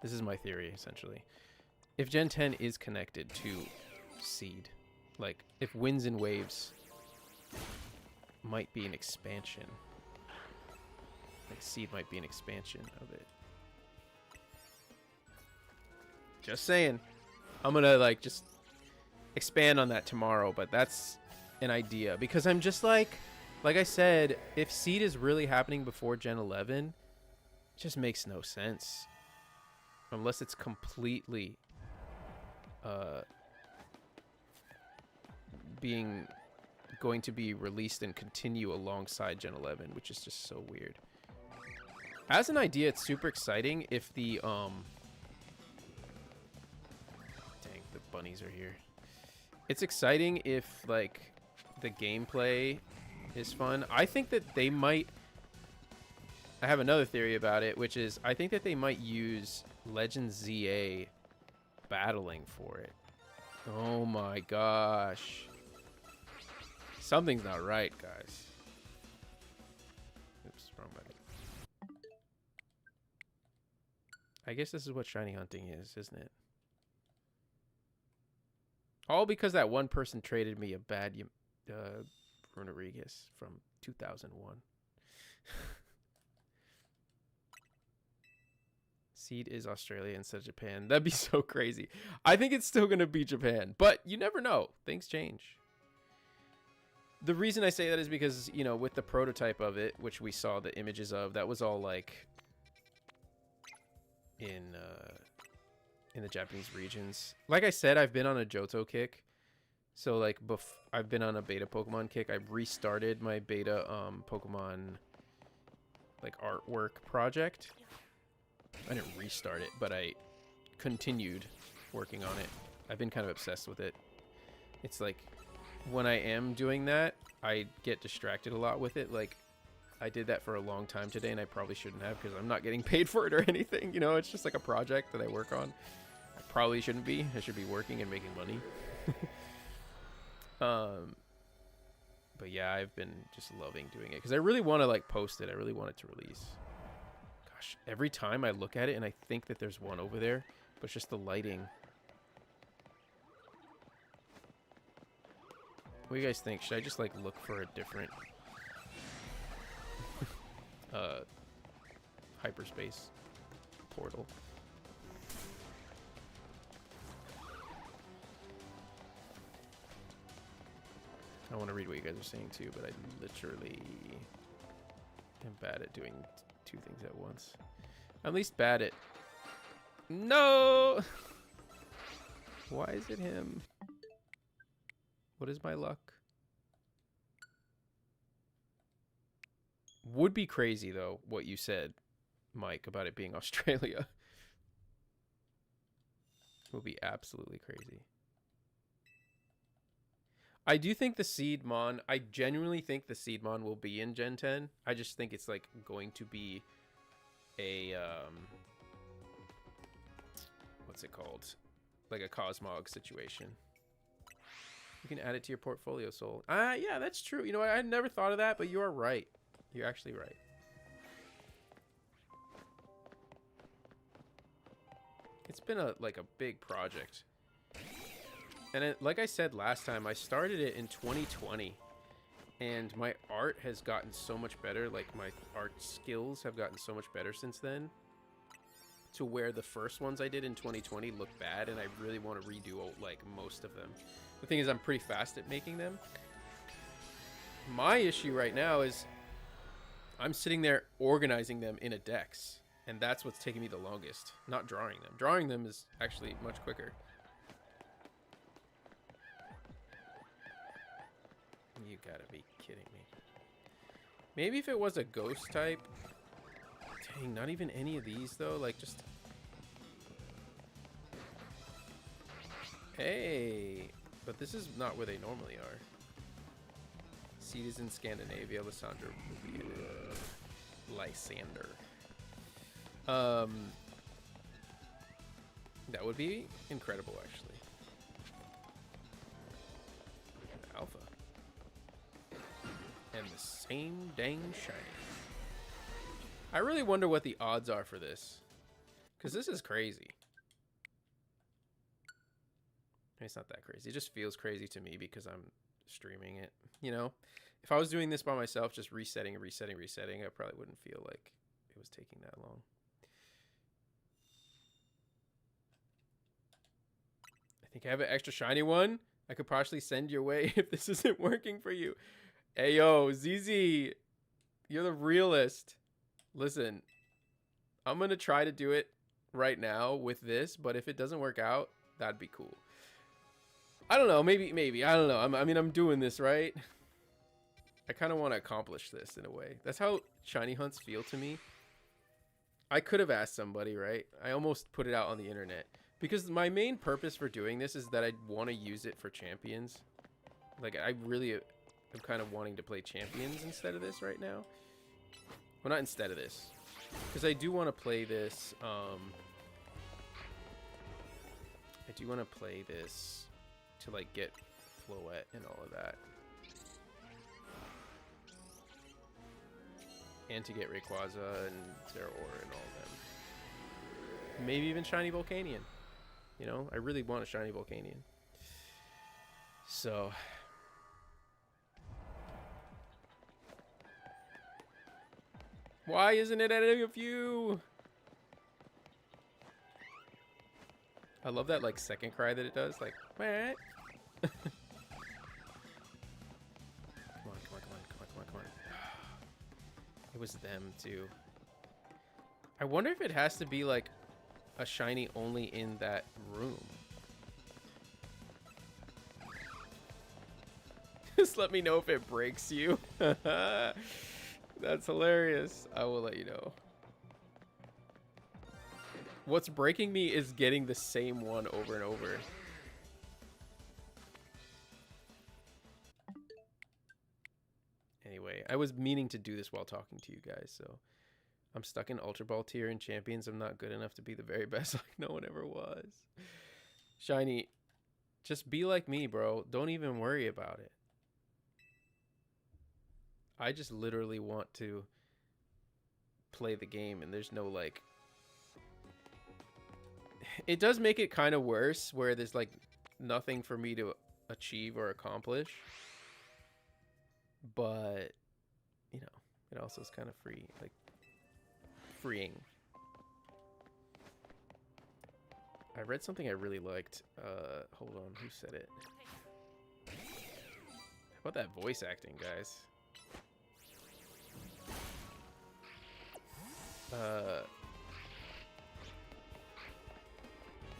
This is my theory, essentially. If Gen 10 is connected to Seed, like if Winds and Waves might be an expansion, like Seed might be an expansion of it. Just saying. I'm gonna like just expand on that tomorrow, but that's an idea, because I'm just like I said, if Seed is really happening before Gen 11, it just makes no sense. Unless it's completely going to be released and continue alongside Gen 11, which is just so weird. As an idea, it's super exciting if the dang, the bunnies are here. It's exciting if like the gameplay is fun. I think that they might... I have another theory about it, which is I think that they might use Legends ZA battling for it. Oh my gosh. Something's not right, guys. Oops, wrong button. I guess this is what shiny hunting is, isn't it? All because that one person traded me a bad Rodriguez from 2001. Seed is Australia instead of Japan. That'd be so crazy. I think it's still going to be Japan, but you never know. Things change. The reason I say that is because, you know, with the prototype of it, which we saw the images of, that was all like in the Japanese regions. Like I said, I've been on a Johto kick. So like I've been on a beta Pokemon kick. I restarted my beta Pokemon like artwork project. I didn't restart it, but I continued working on it. I've been kind of obsessed with it. It's like when I am doing that, I get distracted a lot with it. Like I did that for a long time today, and I probably shouldn't have because I'm not getting paid for it or anything. You know, it's just like a project that I work on. I probably shouldn't be. I should be working and making money. But yeah, I've been just loving doing it because I really want to like post it. I really want it to release. Gosh, every time I look at it and I think that there's one over there, but it's just the lighting. What do you guys think? Should I just like look for a different hyperspace portal? I want to read what you guys are saying too, but I literally am bad at doing two things at once. I'm at least bad at... No! Why is it him? What is my luck? Would be crazy, though, what you said, Mike, about it being Australia. Would be absolutely crazy. I do think the Seedmon, I genuinely think the Seedmon will be in Gen 10. I just think it's like going to be a, what's it called? Like a Cosmog situation. You can add it to your portfolio, Soul. Yeah, that's true. You know, I never thought of that, but you are right. You're actually right. It's been a big project. And it, like I said last time, I started it in 2020, and my art has gotten so much better. Like my art skills have gotten so much better since then, to where the first ones I did in 2020 look bad, and I really want to redo like most of them. The thing is, I'm pretty fast at making them. My issue right now is I'm sitting there organizing them in a Dex, and that's what's taking me the longest. Not drawing them. Drawing them is actually much quicker. You gotta be kidding me. Maybe if it was a ghost type. Dang, not even any of these though. Like just... Hey! But this is not where they normally are. Seed is in Scandinavia. Lysandra will be in Lysander. That would be incredible, actually. Alpha. And the same dang shiny. I really wonder what the odds are for this. Because this is crazy. I mean, it's not that crazy. It just feels crazy to me because I'm streaming it. You know? If I was doing this by myself, just resetting and resetting, resetting, I probably wouldn't feel like it was taking that long. I think I have an extra shiny one I could partially send your way if this isn't working for you. Hey, yo, ZZ, you're the realist. Listen, I'm going to try to do it right now with this, but if it doesn't work out, that'd be cool. I don't know, maybe, I don't know. I mean, I'm doing this, right? I kind of want to accomplish this in a way. That's how shiny hunts feel to me. I could have asked somebody, right? I almost put it out on the internet. Because my main purpose for doing this is that I want to use it for champions. Like, I really am kind of wanting to play champions instead of this right now. Well, not instead of this. Because I do want to play this, I do want to play this to, like, get Floette and all of that. And to get Rayquaza and Zeraora and all of them. Maybe even Shiny Volcanion. You know, I really want a Shiny Volcanion. So why isn't it any of you? I love that like second cry that it does, like meh. Come on, come on, come on, come on, come on, come on. It was them too. I wonder if it has to be like a shiny only in that room. Just let me know if it breaks you. That's hilarious. I will let you know. What's breaking me is getting the same one over and over. Anyway, I was meaning to do this while talking to you guys, so I'm stuck in Ultra Ball tier in Champions. I'm not good enough to be the very best like no one ever was. Shiny, just be like me, bro. Don't even worry about it. I just literally want to play the game, and there's no like... It does make it kind of worse where there's like nothing for me to achieve or accomplish. But, you know, it also is kind of free, like freeing. I read something I really liked. Hold on, who said it? How about that voice acting, guys?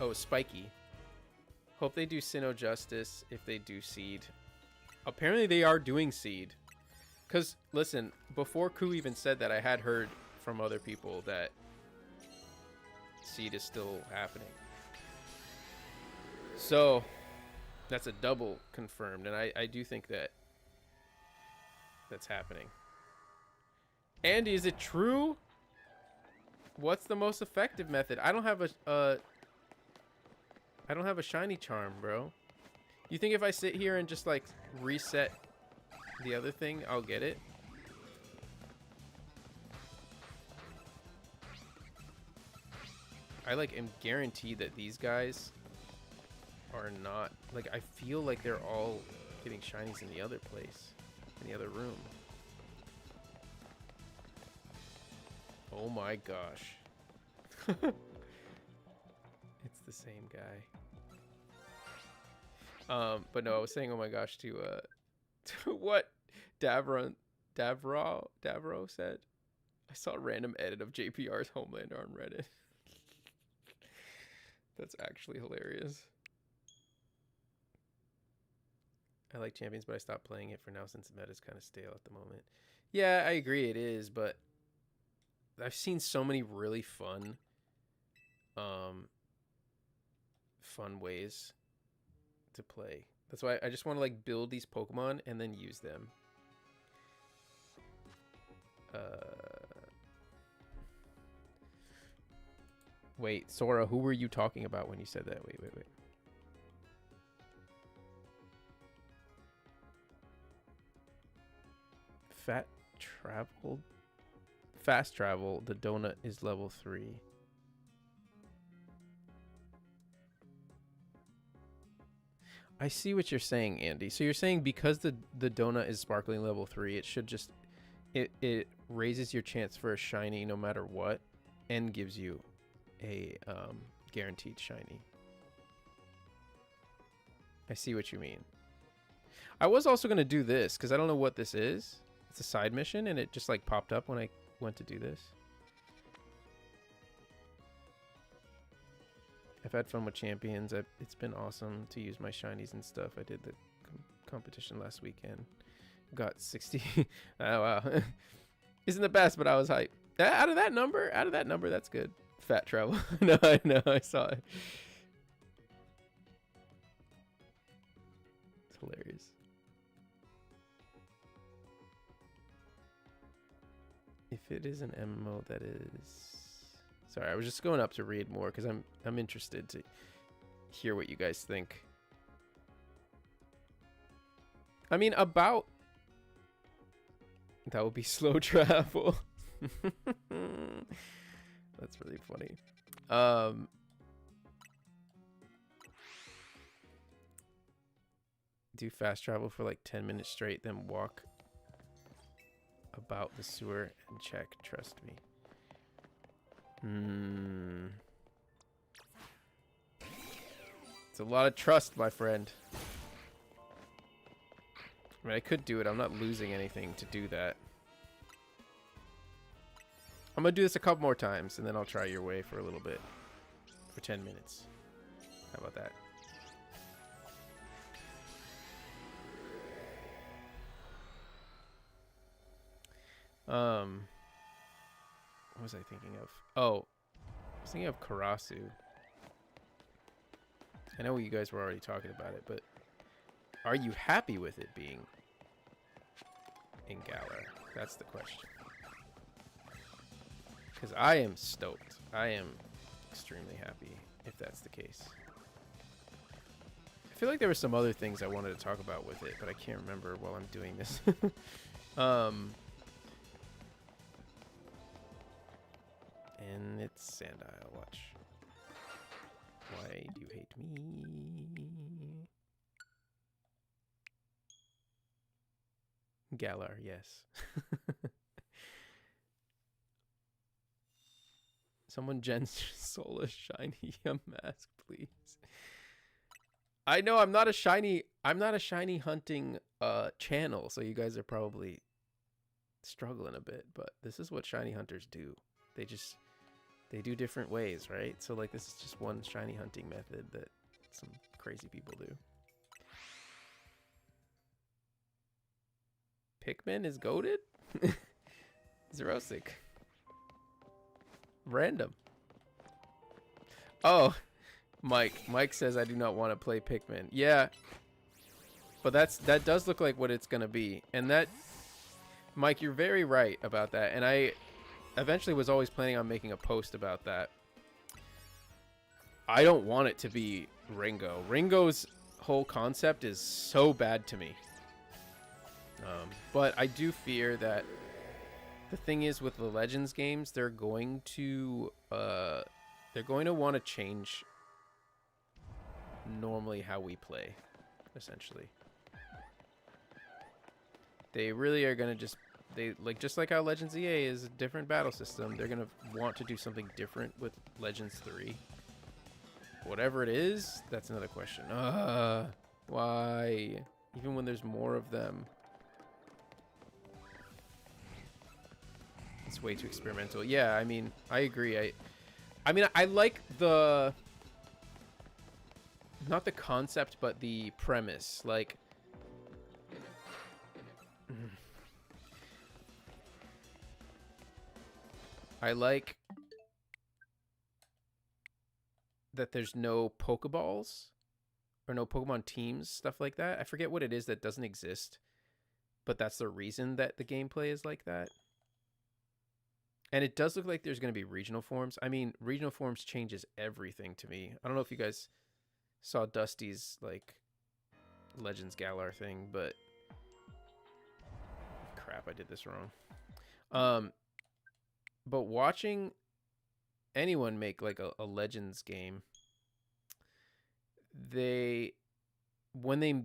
Oh, Spiky. Hope they do Sinnoh justice if they do Seed. Apparently they are doing Seed. Because, listen, before Ku even said that, I had heard from other people that Seed is still happening. So, that's a double confirmed. And I do think that that's happening. Andy, is it true? What's the most effective method? I don't have a shiny charm, bro. You think if I sit here and just like reset the other thing, I'll get it? I like am guaranteed that these guys are not, like, I feel like they're all getting shinies in the other place, in the other room. Oh my gosh. It's the same guy. But no, I was saying oh my gosh to what Davro said. I saw a random edit of JPR's Homelander on Reddit. That's actually hilarious. I like Champions, but I stopped playing it for now since the meta's kind of stale at the moment. Yeah, I agree it is, but I've seen so many really fun ways to play. That's why I just want to like build these Pokemon and then use them. Wait, Sora, who were you talking about when you said that? Wait. Fast travel, the donut is level 3. I see what you're saying, Andy. So you're saying because the donut is sparkling level 3, it should just it raises your chance for a shiny no matter what and gives you a guaranteed shiny. I see what you mean. I was also going to do this because I don't know what this is. It's a side mission and it just like popped up when I went to do this. I've had fun with Champions. It's been awesome to use my shinies and stuff. I did the competition last weekend. Got 60. Oh, wow. Isn't the best, but I was hyped. Out of that number, that's good. Fat travel. No, I know. I saw it. It's hilarious. If it is an MMO, that is... Sorry, I was just going up to read more because I'm interested to hear what you guys think. I mean, about... That would be slow travel. That's really funny. do fast travel for like 10 minutes straight, then walk about the sewer and check. Trust me. It's a lot of trust, my friend. I mean, I could do it. I'm not losing anything to do that. I'm going to do this a couple more times, and then I'll try your way for a little bit. For 10 minutes. How about that? What was I thinking of? Oh, I was thinking of Karasu. I know you guys were already talking about it, but are you happy with it being in Galar? That's the question. Because I am stoked. I am extremely happy if that's the case. I feel like there were some other things I wanted to talk about with it, but I can't remember while I'm doing this. And it's Sandile. Watch. Why do you hate me? Galar, yes. Someone gen soul a shiny mask, please. I know I'm not a shiny hunting channel, so you guys are probably struggling a bit, but this is what shiny hunters do. They do different ways, right? So like this is just one shiny hunting method that some crazy people do. Pikmin is goated? Zerosic. Random. Oh, Mike says I do not want to play Pikmin. Yeah. But that does look like what it's going to be. And that, Mike, you're very right about that. And I eventually was always planning on making a post about that. I don't want it to be Ringo. Ringo's whole concept is so bad to me. But I do fear that the thing is with the Legends games, they're going to want to change normally how we play, essentially. They really are going to just like how Legends ZA is a different battle system, they're going to want to do something different with Legends 3. Whatever it is, that's another question. Why? Even when there's more of them. It's way too experimental. Yeah, I mean, I agree. I mean, I like the... Not the concept, but the premise. Like... I like that there's no Pokeballs or no Pokemon teams, stuff like that. I forget what it is that doesn't exist, but that's the reason that the gameplay is like that. And it does look like there's going to be regional forms. I mean, regional forms changes everything to me. I don't know if you guys saw Dusty's like Legends Galar thing, but crap, I did this wrong. But watching anyone make like a Legends game, when they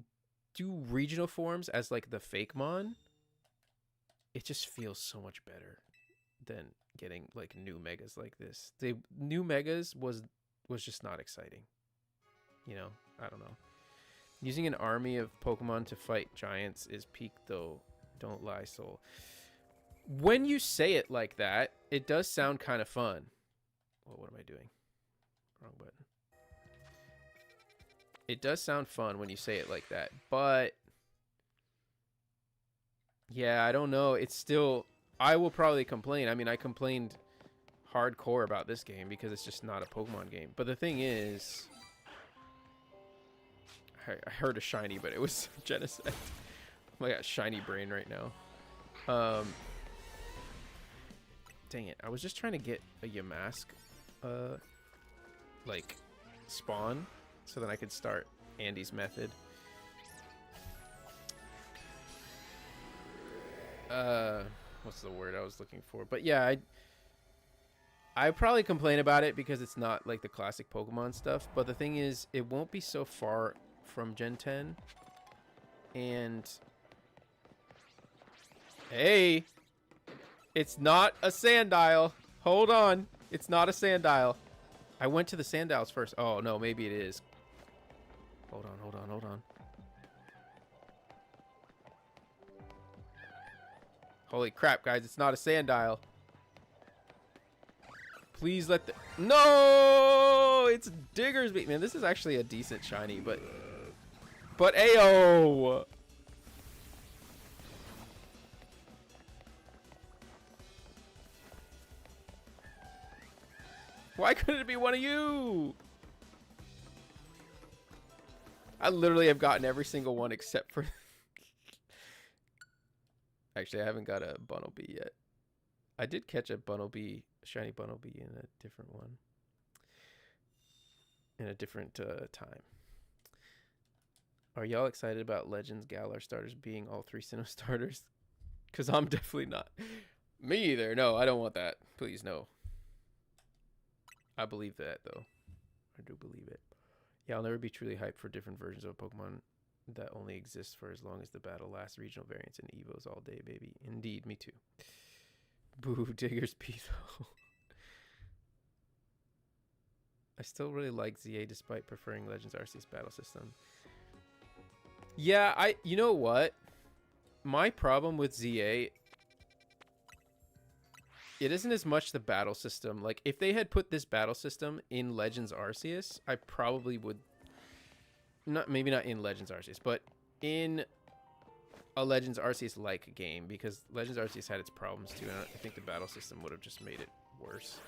do regional forms as like the fake mon, it just feels so much better than getting like new megas like this. The new megas was just not exciting. You know, I don't know. Using an army of Pokemon to fight giants is peak though. Don't lie, Soul. When you say it like that, it does sound kind of fun. Well, what am I doing? Wrong button. It does sound fun when you say it like that, but yeah, I don't know. It's still, I will probably complain. I mean, I complained hardcore about this game because it's just not a Pokemon game. But the thing is, I heard a shiny, but it was Genesect. I got shiny brain right now. Dang it. I was just trying to get a Yamask, like, spawn so that I could start Andy's method. What's the word I was looking for? But yeah, I probably complain about it because it's not like the classic Pokemon stuff. But the thing is, it won't be so far from Gen 10 And hey, it's not a Sandile. Hold on. It's not a Sandile. I went to the Sandiles first. Oh, no, maybe it is. Hold on. Holy crap, guys. It's not a Sandile. Please let the... No! It's Diggersby. Man, this is actually a decent shiny, but... But Ayo! Why couldn't it be one of you? I literally have gotten every single one except for... Actually, I haven't got a Bunnelby yet. I did catch a Bunnelby, shiny Bunnelby in a different one. In a different time. Are y'all excited about Legends Galar starters being all 3 Sinnoh starters? Because I'm definitely not. Me either. No, I don't want that. Please, no. I believe that, though. I do believe it. Yeah, I'll never be truly hyped for different versions of a Pokemon that only exists for as long as the battle lasts. Regional variants and Evos all day, baby. Indeed, me too. Boo, Diggersby, though. I still really like ZA despite preferring Legends Arceus battle system. Yeah, you know what? My problem with ZA... It isn't as much the battle system. Like, if they had put this battle system in Legends Arceus, I probably would... Maybe not in Legends Arceus, but in a Legends Arceus-like game, because Legends Arceus had its problems too, and I think the battle system would have just made it worse.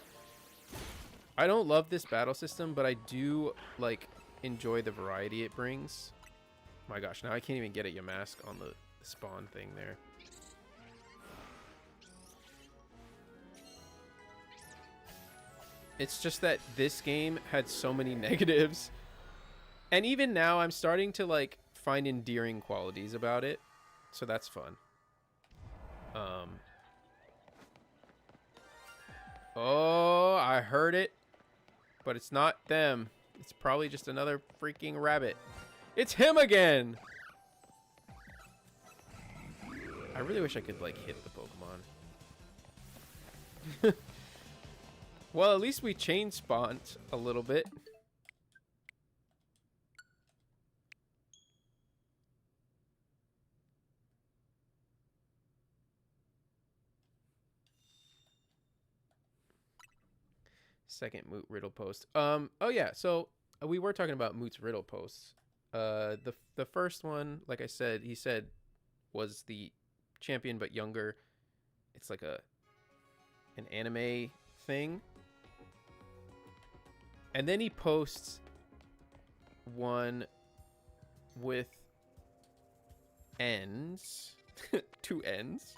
I don't love this battle system, but I do, like, enjoy the variety it brings. My gosh, now I can't even get a Yamask on the spawn thing there. It's just that this game had so many negatives. And even now, I'm starting to, like, find endearing qualities about it. So that's fun. Oh, I heard it. But it's not them. It's probably just another freaking rabbit. It's him again! I really wish I could, like, hit the Pokemon. Well, at least we chain spawned a little bit. Second Moot Riddle post. Oh yeah, so we were talking about Moot's Riddle posts. The first one, like I said, he said was the champion but younger. It's like an anime thing. And then he posts one with ends, 2 ends.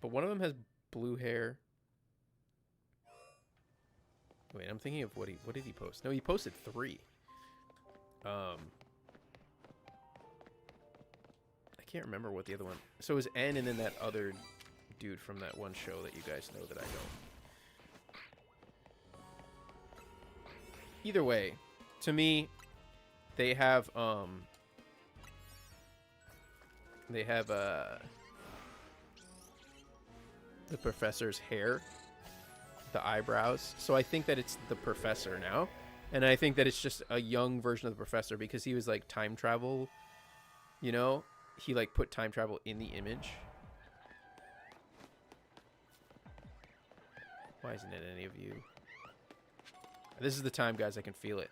But one of them has blue hair. Wait, I'm thinking of what did he post? No, he posted 3. I can't remember what the other one. So it was N and then that other dude from that one show that you guys know that I don't. Either way, to me, they have the professor's hair, the eyebrows. So I think that it's the professor now, and I think that it's just a young version of the professor because he was like time travel, you know, he like put time travel in the image. Why isn't it any of you? This is the time, guys. I can feel it.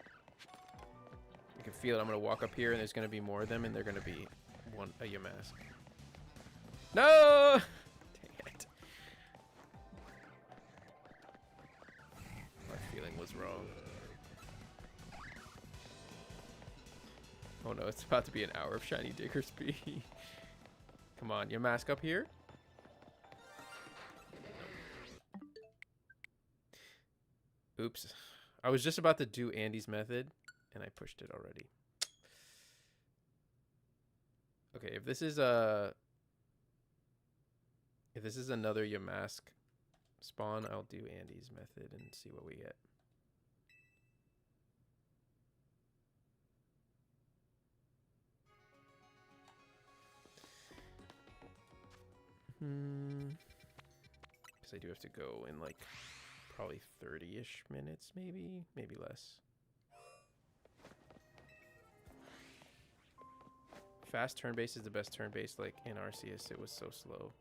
I can feel it. I'm going to walk up here, and there's going to be more of them, and they're going to be a Yamask. No! Dang it. My feeling was wrong. Oh, no. It's about to be an hour of shiny Diggersby. Come on. Yamask up here. Oops. I was just about to do Andy's method, and I pushed it already. Okay, if this is another Yamask spawn, I'll do Andy's method and see what we get. Because I do have to go in like probably 30-ish minutes, maybe less. Fast turn base is the best turn base. Like in Arceus, it was so slow.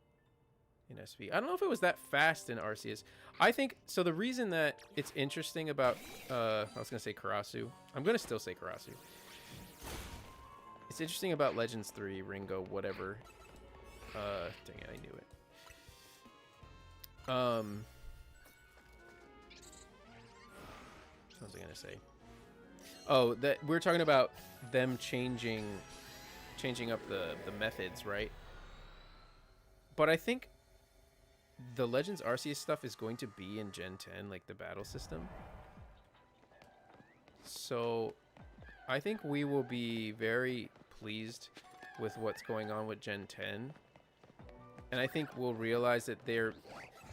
In SV, I don't know if it was that fast in Arceus. I think so. The reason that it's interesting about I was gonna say Karasu. I'm gonna still say Karasu. It's interesting about Legends 3, Ringo, whatever. Dang it, I knew it. What was I gonna say? Oh, that we're talking about them changing up the methods, right? But I think the Legends Arceus stuff is going to be in Gen 10, like the battle system. So I think we will be very pleased with what's going on with Gen 10. And I think we'll realize that they're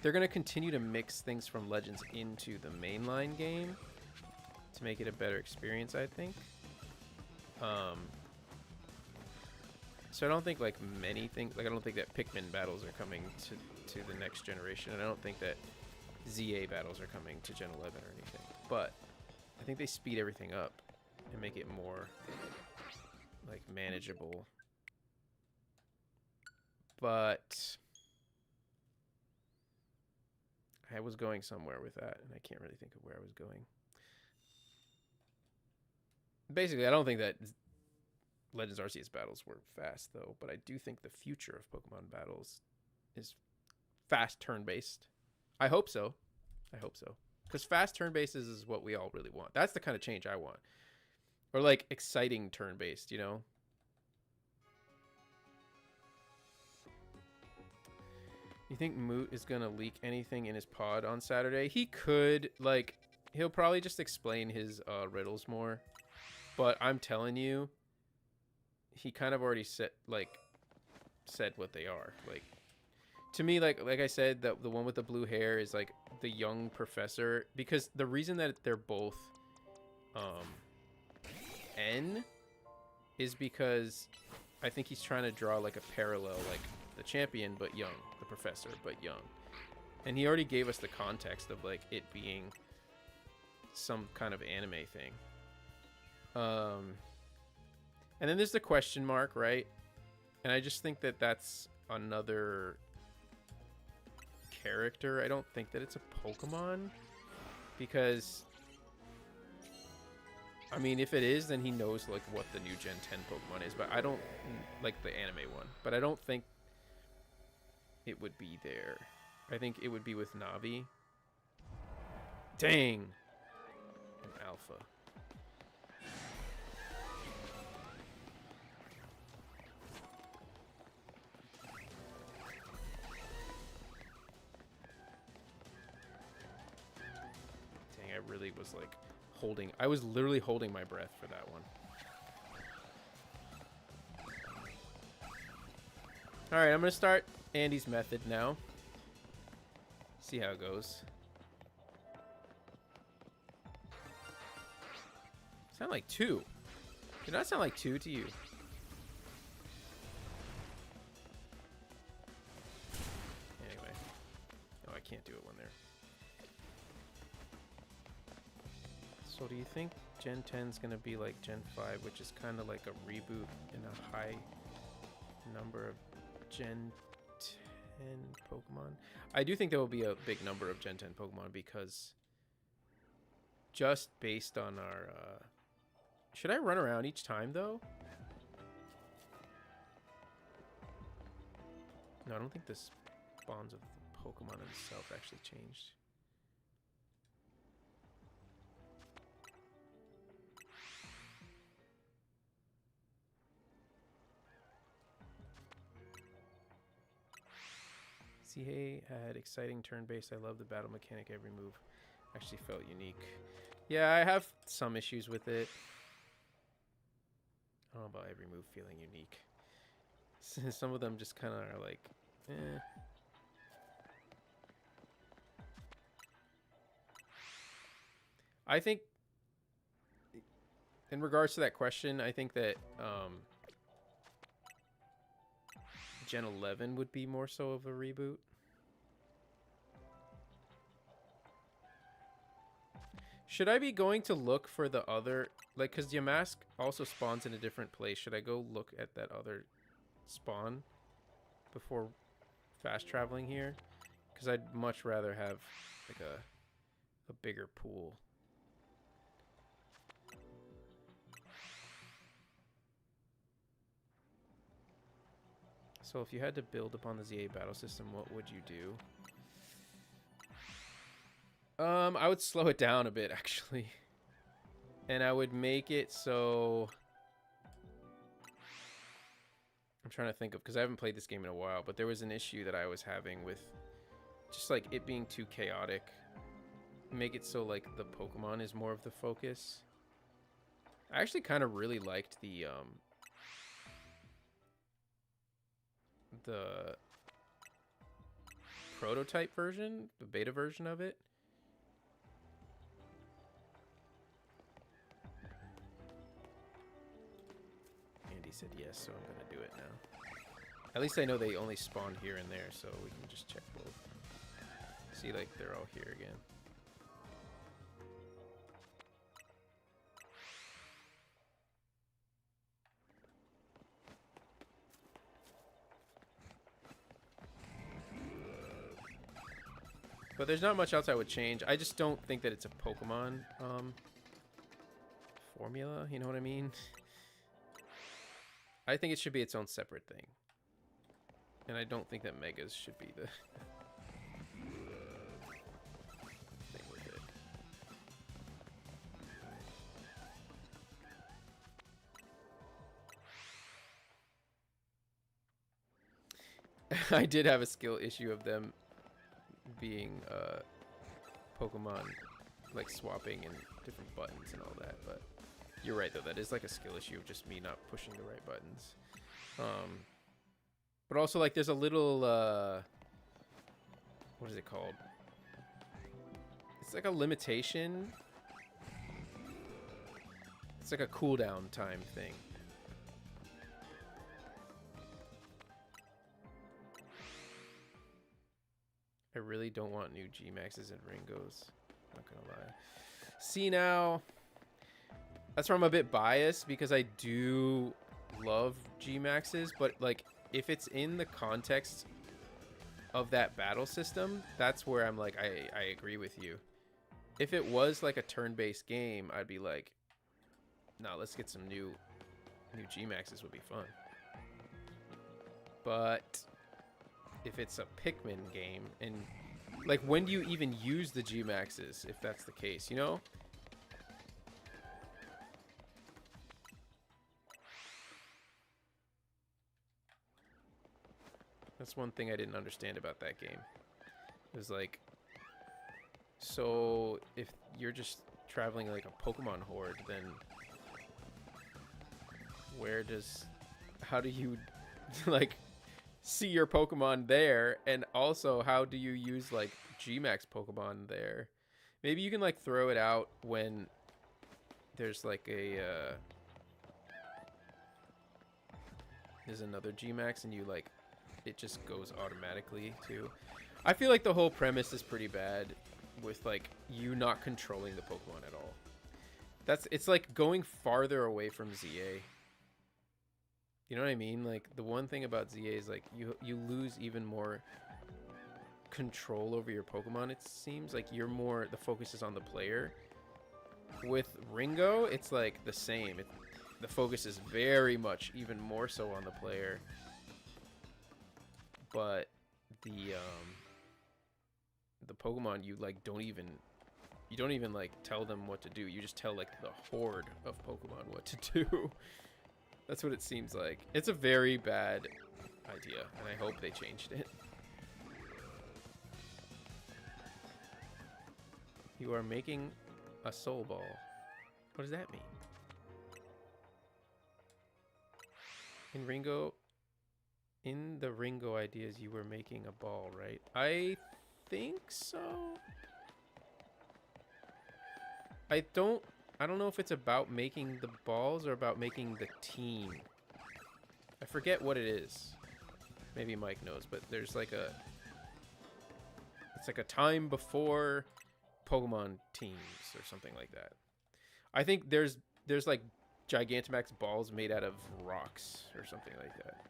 going to continue to mix things from Legends into the mainline game to make it a better experience, I think. So I don't think like many things, like I don't think that Pikmin battles are coming to the next generation, and I don't think that ZA battles are coming to Gen 11 or anything. But I think they speed everything up and make it more like manageable. But I was going somewhere with that, and I can't really think of where I was going. Basically, I don't think that Legends Arceus battles were fast, though, but I do think the future of Pokemon battles is fast turn-based. I hope so. Because fast turn-based is what we all really want. That's the kind of change I want. Or, like, exciting turn-based, you know? You think Moot is going to leak anything in his pod on Saturday? He could. Like, he'll probably just explain his riddles more. But I'm telling you, he kind of already said what they are. Like, to me, like I said, the one with the blue hair is like the young professor, because the reason that they're both N is because I think he's trying to draw like a parallel, like the champion but young, the professor but young. And he already gave us the context of like it being some kind of anime thing. And then there's the question mark, right? And I just think that that's another character. I don't think that it's a Pokemon, because I mean, if it is, then he knows like what the new Gen 10 Pokemon is, but I don't like the anime one, but I don't think it would be there. I think it would be with Navi. Dang. And Alpha. I really was like I was literally holding my breath for that one. All right, I'm gonna start Andy's method now. See how it goes. Sound like 2. Did that sound like 2 to you? Anyway. No, I can't do it when they're... So do you think Gen 10 is going to be like Gen 5, which is kind of like a reboot in a high number of Gen 10 Pokemon? I do think there will be a big number of Gen 10 Pokemon, because just based on our... Should I run around each time, though? No, I don't think the spawns of the Pokemon itself actually changed. CA had exciting turn-based. I love the battle mechanic. Every move actually felt unique. Yeah, I have some issues with it. I don't know about every move feeling unique. Some of them just kind of are like, eh. I think, in regards to that question, I think that Gen 11 would be more so of a reboot. Should I be going to look for the other, like, because your mask also spawns in a different place. Should I go look at that other spawn before fast traveling here? Because I'd much rather have like a bigger pool. So if you had to build upon the ZA battle system, what would you do? I would slow it down a bit, actually. And I would make it so... I'm trying to think of, because I haven't played this game in a while, but there was an issue that I was having with just like it being too chaotic. Make it so like the Pokemon is more of the focus. I actually kind of really liked the prototype version, the beta version of it. Andy said yes, so I'm gonna do it now. At least I know they only spawn here and there, so we can just check both. See, like, they're all here again. But there's not much else I would change. I just don't think that it's a Pokemon formula, you know what I mean? I think it should be its own separate thing. And I don't think that Megas should be the thing with it. I did have a skill issue of them being Pokemon, like swapping and different buttons and all that, but you're right though, that is like a skill issue of just me not pushing the right buttons. But also, like, there's a little what is it called? It's like a limitation. It's like a cooldown time thing. I really don't want new G-Maxes and Ringos. Not gonna lie. See, now, that's where I'm a bit biased because I do love G-Maxes, but like if it's in the context of that battle system, that's where I'm like, I agree with you. If it was like a turn-based game, I'd be like, no, let's get some new G-Maxes would be fun. But if it's a Pikmin game, and like, when do you even use the G-Maxes if that's the case, you know? That's one thing I didn't understand about that game. It was like, so if you're just traveling like a Pokemon horde, then how do you like see your Pokemon there? And also, how do you use like G-Max Pokemon there? Maybe you can like throw it out when there's like there's another G-Max and you like, it just goes automatically too. I feel like the whole premise is pretty bad with like you not controlling the Pokemon at all. It's like going farther away from ZA. You know what I mean? Like, the one thing about ZA is like you lose even more control over your Pokemon. It seems like the focus is on the player. With Ringo, it's like the same. The focus is very much even more so on the player. But the Pokemon, you like don't even like tell them what to do. You just tell like the horde of Pokemon what to do. That's what it seems like. It's a very bad idea, and I hope they changed it. You are making a soul ball. What does that mean? In the Ringo ideas, you were making a ball, right? I think so. I don't know if it's about making the balls or about making the team. I forget what it is. Maybe Mike knows, but there's like a... It's like a time before Pokemon teams or something like that. I think there's like Gigantamax balls made out of rocks or something like that.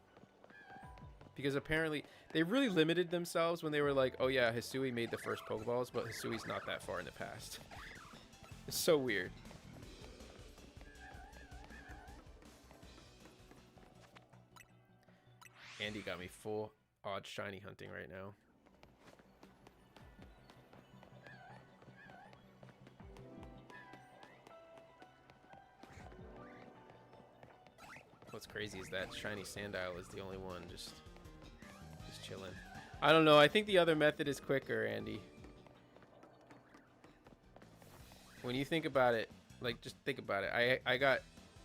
Because apparently they really limited themselves when they were like, oh yeah, Hisui made the first Pokeballs, but Hisui's not that far in the past. It's so weird. Andy got me full odd shiny hunting right now. What's crazy is that shiny Sandile is the only one just chilling. I don't know. I think the other method is quicker, Andy. When you think about it, like, just think about it. I got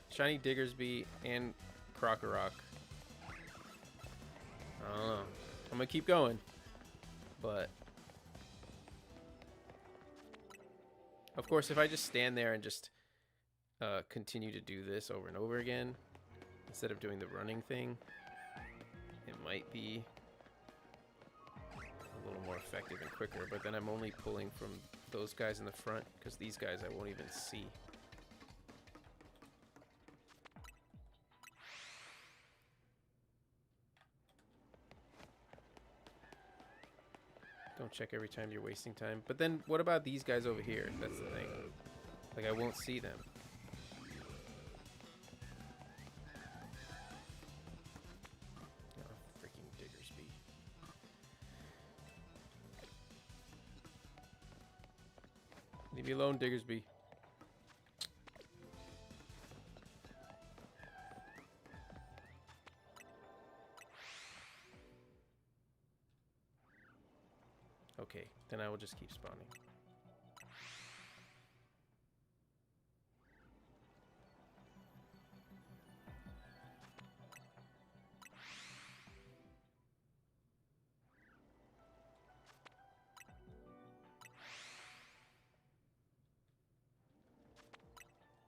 shiny Diggersby and Krokorok. I don't know. I'm gonna keep going, but of course, if I just stand there and just continue to do this over and over again instead of doing the running thing, it might be a little more effective and quicker. But then I'm only pulling from those guys in the front because these guys I won't even see. Don't check every time you're wasting time. But then what about these guys over here? That's the thing. Like, I won't see them. Oh, freaking Diggersby. Leave me alone, Diggersby. Okay, then I will just keep spawning.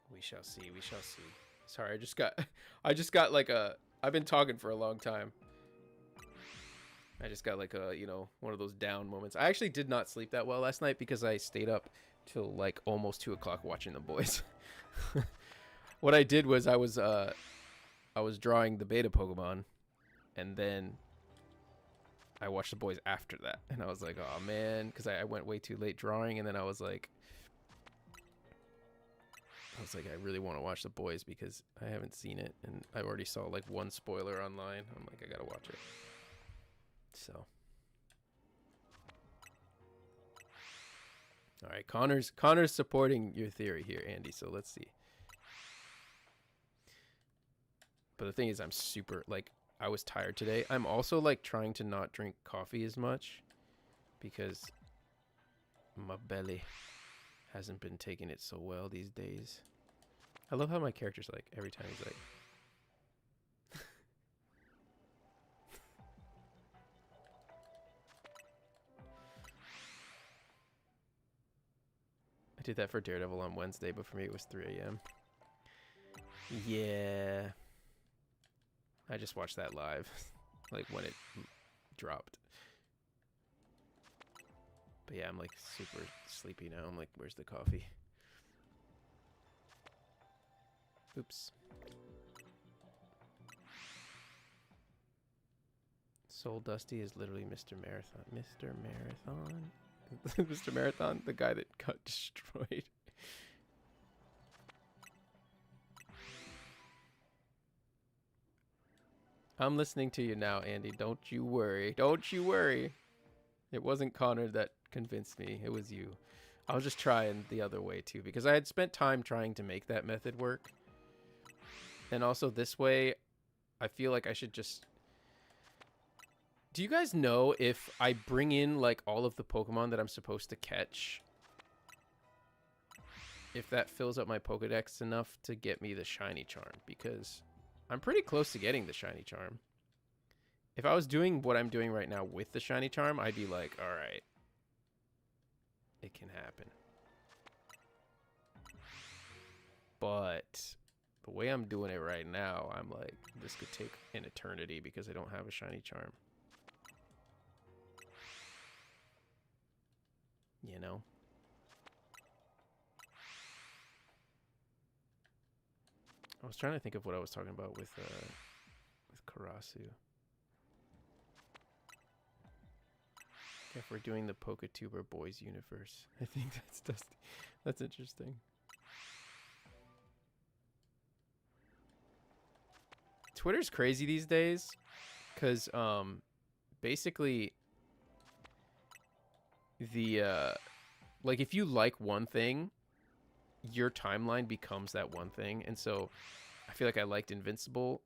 We shall see, we shall see. Sorry, I just got like I've been talking for a long time. I just got like a, you know, one of those down moments. I actually did not sleep that well last night because I stayed up till like almost 2 o'clock watching the boys. What I did was I was drawing the beta Pokemon, and then I watched the boys after that, and I was like, oh man, because I went way too late drawing, and then I was like, I really want to watch the boys because I haven't seen it, and I already saw like one spoiler online. I'm like, I gotta watch it. So, all right, Connor's supporting your theory here, Andy. So let's see. But the thing is, I'm super, like, I was tired today. I'm also like trying to not drink coffee as much because my belly hasn't been taking it so well these days. I love how my character's like every time he's like. I did that for Daredevil on Wednesday, but for me it was 3 a.m. Yeah. I just watched that live, like when it dropped. But yeah, I'm like super sleepy now. I'm like, where's the coffee? Oops. Soul Dusty is literally Mr. Marathon. Mr. Marathon? Mr. Marathon, the guy that got destroyed. I'm listening to you now, Andy. Don't you worry. Don't you worry. It wasn't Connor that convinced me. It was you. I was just trying the other way, too, because I had spent time trying to make that method work. And also this way, I feel like I should just... Do you guys know if I bring in, like, all of the Pokemon that I'm supposed to catch, if that fills up my Pokedex enough to get me the Shiny Charm? Because I'm pretty close to getting the Shiny Charm. If I was doing what I'm doing right now with the Shiny Charm, I'd be like, all right, it can happen. But The way I'm doing it right now, I'm like, this could take an eternity because I don't have a shiny charm. You know? I was trying to think of what I was talking about with Karasu. If we're doing the PokeTuber Boys universe, I think that's Dusty. That's interesting. Twitter's crazy these days, because basically the like if you like one thing, your timeline becomes that one thing. And so I feel like I liked Invincible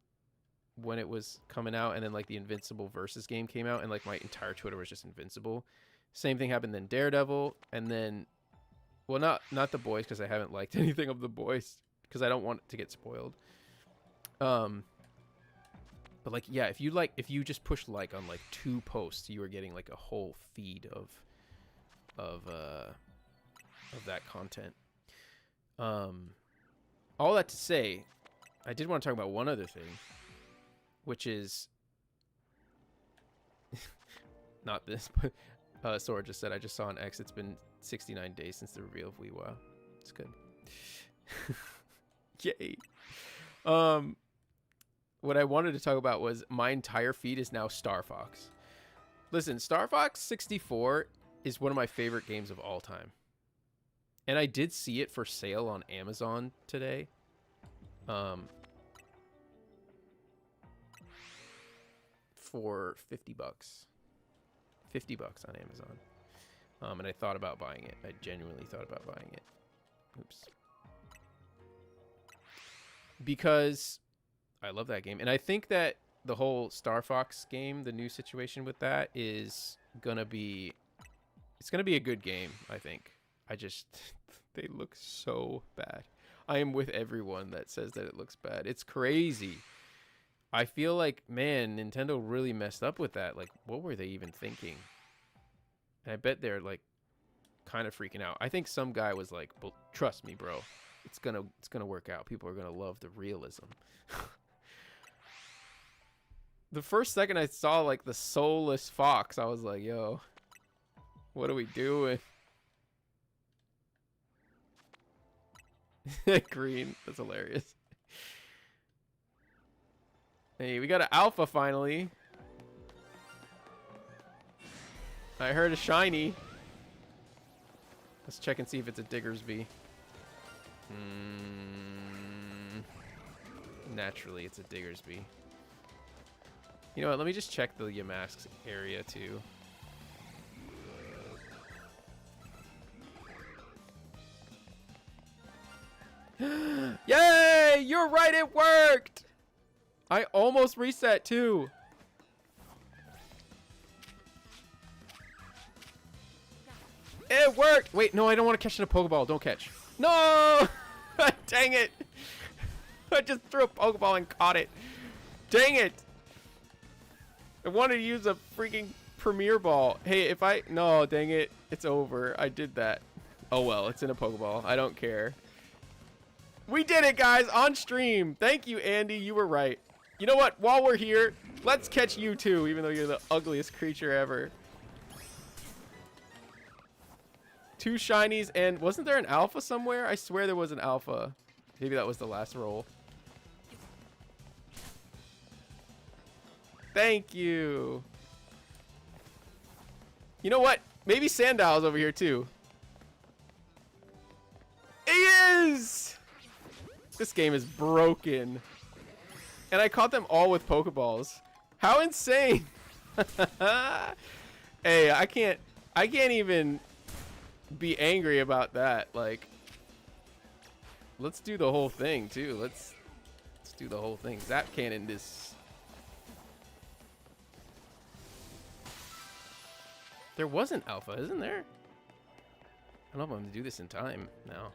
when it was coming out, and then like the Invincible versus game came out, and like my entire Twitter was just Invincible. Same thing happened then Daredevil, and then, well, not the boys, because I haven't liked anything of the boys because I don't want it to get spoiled. But like, yeah, if you just push like on like 2 posts, you are getting like a whole feed of that content. All that to say, I did want to talk about one other thing, which is not this, but Sora just said, I just saw on X, it's been 69 days since the reveal of Weewa. It's good. Yay. What I wanted to talk about was my entire feed is now Star Fox. Listen, Star Fox 64 is one of my favorite games of all time. And I did see it for sale on Amazon today. For $50. $50 on Amazon. And I thought about buying it. I genuinely thought about buying it. Oops. Because I love that game. And I think that the whole Star Fox game, the new situation with that is gonna be, it's gonna be a good game, I think. I just, they look so bad. I am with everyone that says that it looks bad. It's crazy. I feel like, man, Nintendo really messed up with that. Like, what were they even thinking? And I bet they're like kind of freaking out. I think some guy was like, well, trust me, bro. It's gonna work out. People are gonna love the realism. The first second I saw like the soulless fox, I was like, yo, what are we doing? Green, that's hilarious. Hey, we got an alpha finally. I heard a shiny. Let's check and see if it's a Diggersby. Naturally, it's a Diggersby. You know what? Let me just check the Yamask area too. Yay! You're right, it worked! I almost reset too. It worked! Wait, no, I don't want to catch in a Pokeball. Don't catch. No! Dang it! I just threw a Pokeball and caught it. Dang it! I wanted to use a freaking Premier Ball. Hey, if I... No, dang it. It's over. I did that. Oh, well. It's in a Pokeball. I don't care. We did it, guys. On stream. Thank you, Andy. You were right. You know what? While we're here, let's catch you, too, even though you're the ugliest creature ever. 2 shinies, and wasn't there an alpha somewhere? I swear there was an alpha. Maybe that was the last roll. Thank you. You know what? Maybe Sandow's over here too. He is! This game is broken. And I caught them all with Pokeballs. How insane! Hey, I can't even be angry about that. Like, let's do the whole thing too. Let's do the whole thing. Zap Cannon is... There was an alpha, isn't there? I don't know if I'm going to do this in time now.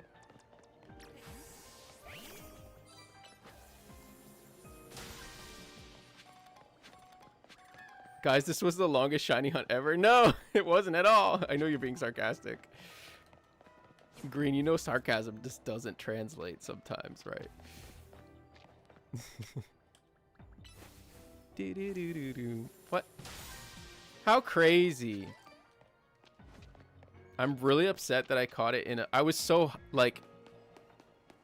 Guys, this was the longest shiny hunt ever. No, it wasn't at all. I know you're being sarcastic. Green, you know sarcasm just doesn't translate sometimes, right? What? How crazy. I'm really upset that I caught it in a... I was so, like...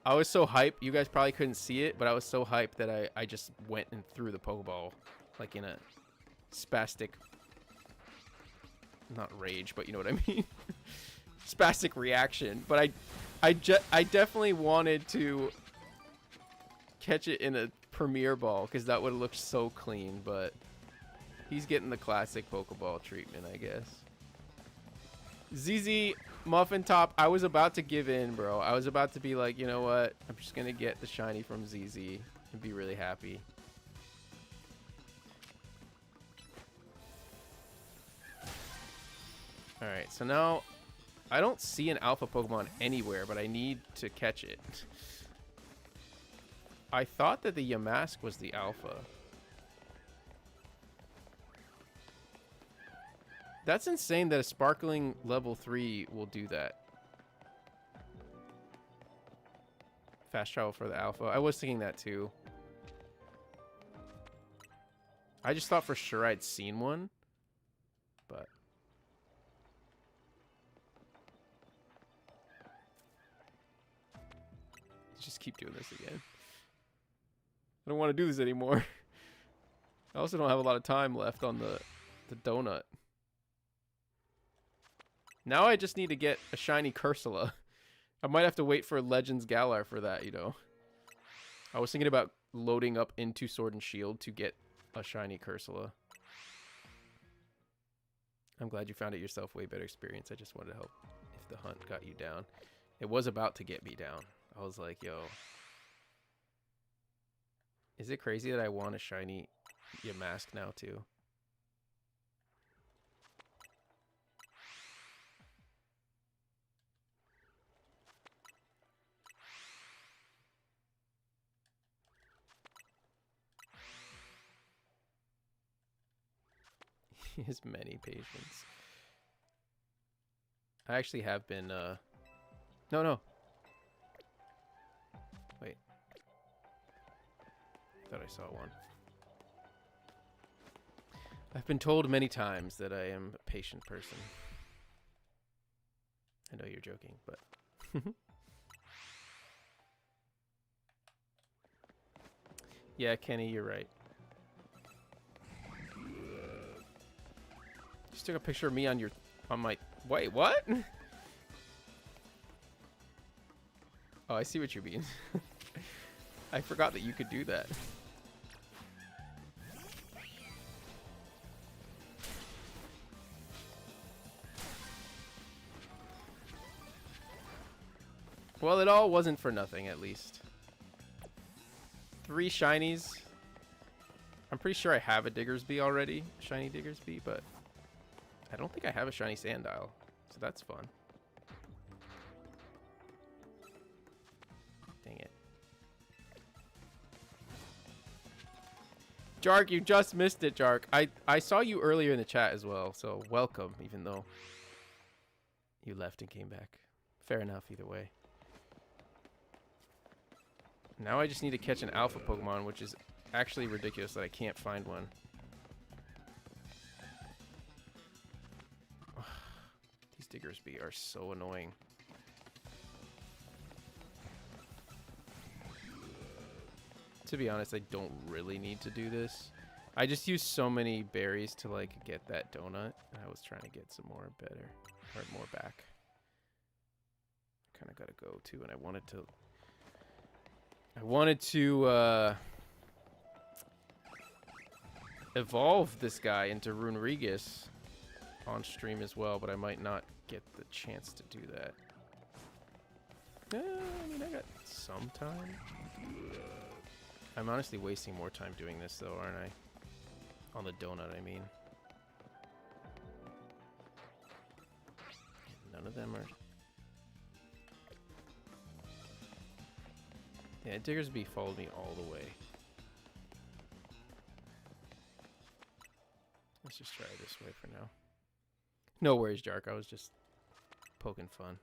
I was so hyped. You guys probably couldn't see it, but I was so hyped that I just went and threw the Pokeball. Like in a spastic... Not rage, but you know what I mean. Spastic reaction. But I definitely wanted to catch it in a Premier Ball, because that would have looked so clean, but... He's getting the classic Pokeball treatment, I guess. ZZ Muffin Top, I was about to give in, bro. I was about to be like, you know what? I'm just going to get the shiny from ZZ and be really happy. Alright, so now I don't see an alpha Pokemon anywhere, but I need to catch it. I thought that the Yamask was the alpha. That's insane that a sparkling level 3 will do that. Fast travel for the alpha. I was thinking that too. I just thought for sure I'd seen one. But... just keep doing this again. I don't want to do this anymore. I also don't have a lot of time left on the donut. Now I just need to get a shiny Cursula. I might have to wait for Legends Galar for that, you know. I was thinking about loading up into Sword and Shield to get a shiny Cursula. I'm glad you found it yourself. Way better experience. I just wanted to help if the hunt got you down. It was about to get me down. I was like, yo. Is it crazy that I want a shiny Yamask now, too? He has many patience. I actually have been, No. Wait. Thought I saw one. I've been told many times that I am a patient person. I know you're joking, but... Yeah, Kenny, you're right. Just took a picture of me on my... Wait, what? Oh, I see what you mean. I forgot that you could do that. Well, it all wasn't for nothing, at least. 3 shinies. I'm pretty sure I have a Diggersby already. Shiny Diggersby, but... I don't think I have a shiny Sandile, so that's fun. Dang it. Jark, you just missed it, Jark. I saw you earlier in the chat as well, so welcome, even though you left and came back. Fair enough, either way. Now I just need to catch an alpha Pokemon, which is actually ridiculous that I can't find one. Diggersby are so annoying. To be honest, I don't really need to do this. I just used so many berries to like get that donut. I was trying to get some more better or more back. Kind of got to go too, and I wanted to evolve this guy into Runerigus on stream as well, but I might not get the chance to do that. I mean, I got some time. I'm honestly wasting more time doing this though, aren't I? On the donut, I mean. None of them are... Yeah, Diggersby followed me all the way. Let's just try it this way for now. No worries, Jark. I was just poking fun.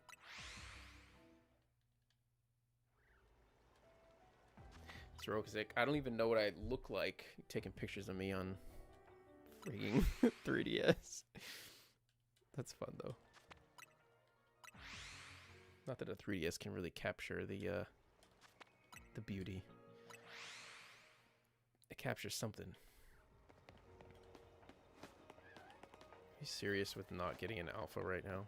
Zroxic. I don't even know what I look like taking pictures of me on freaking 3DS. That's fun though. Not that a 3DS can really capture the beauty. It captures something. Are you serious with not getting an alpha right now?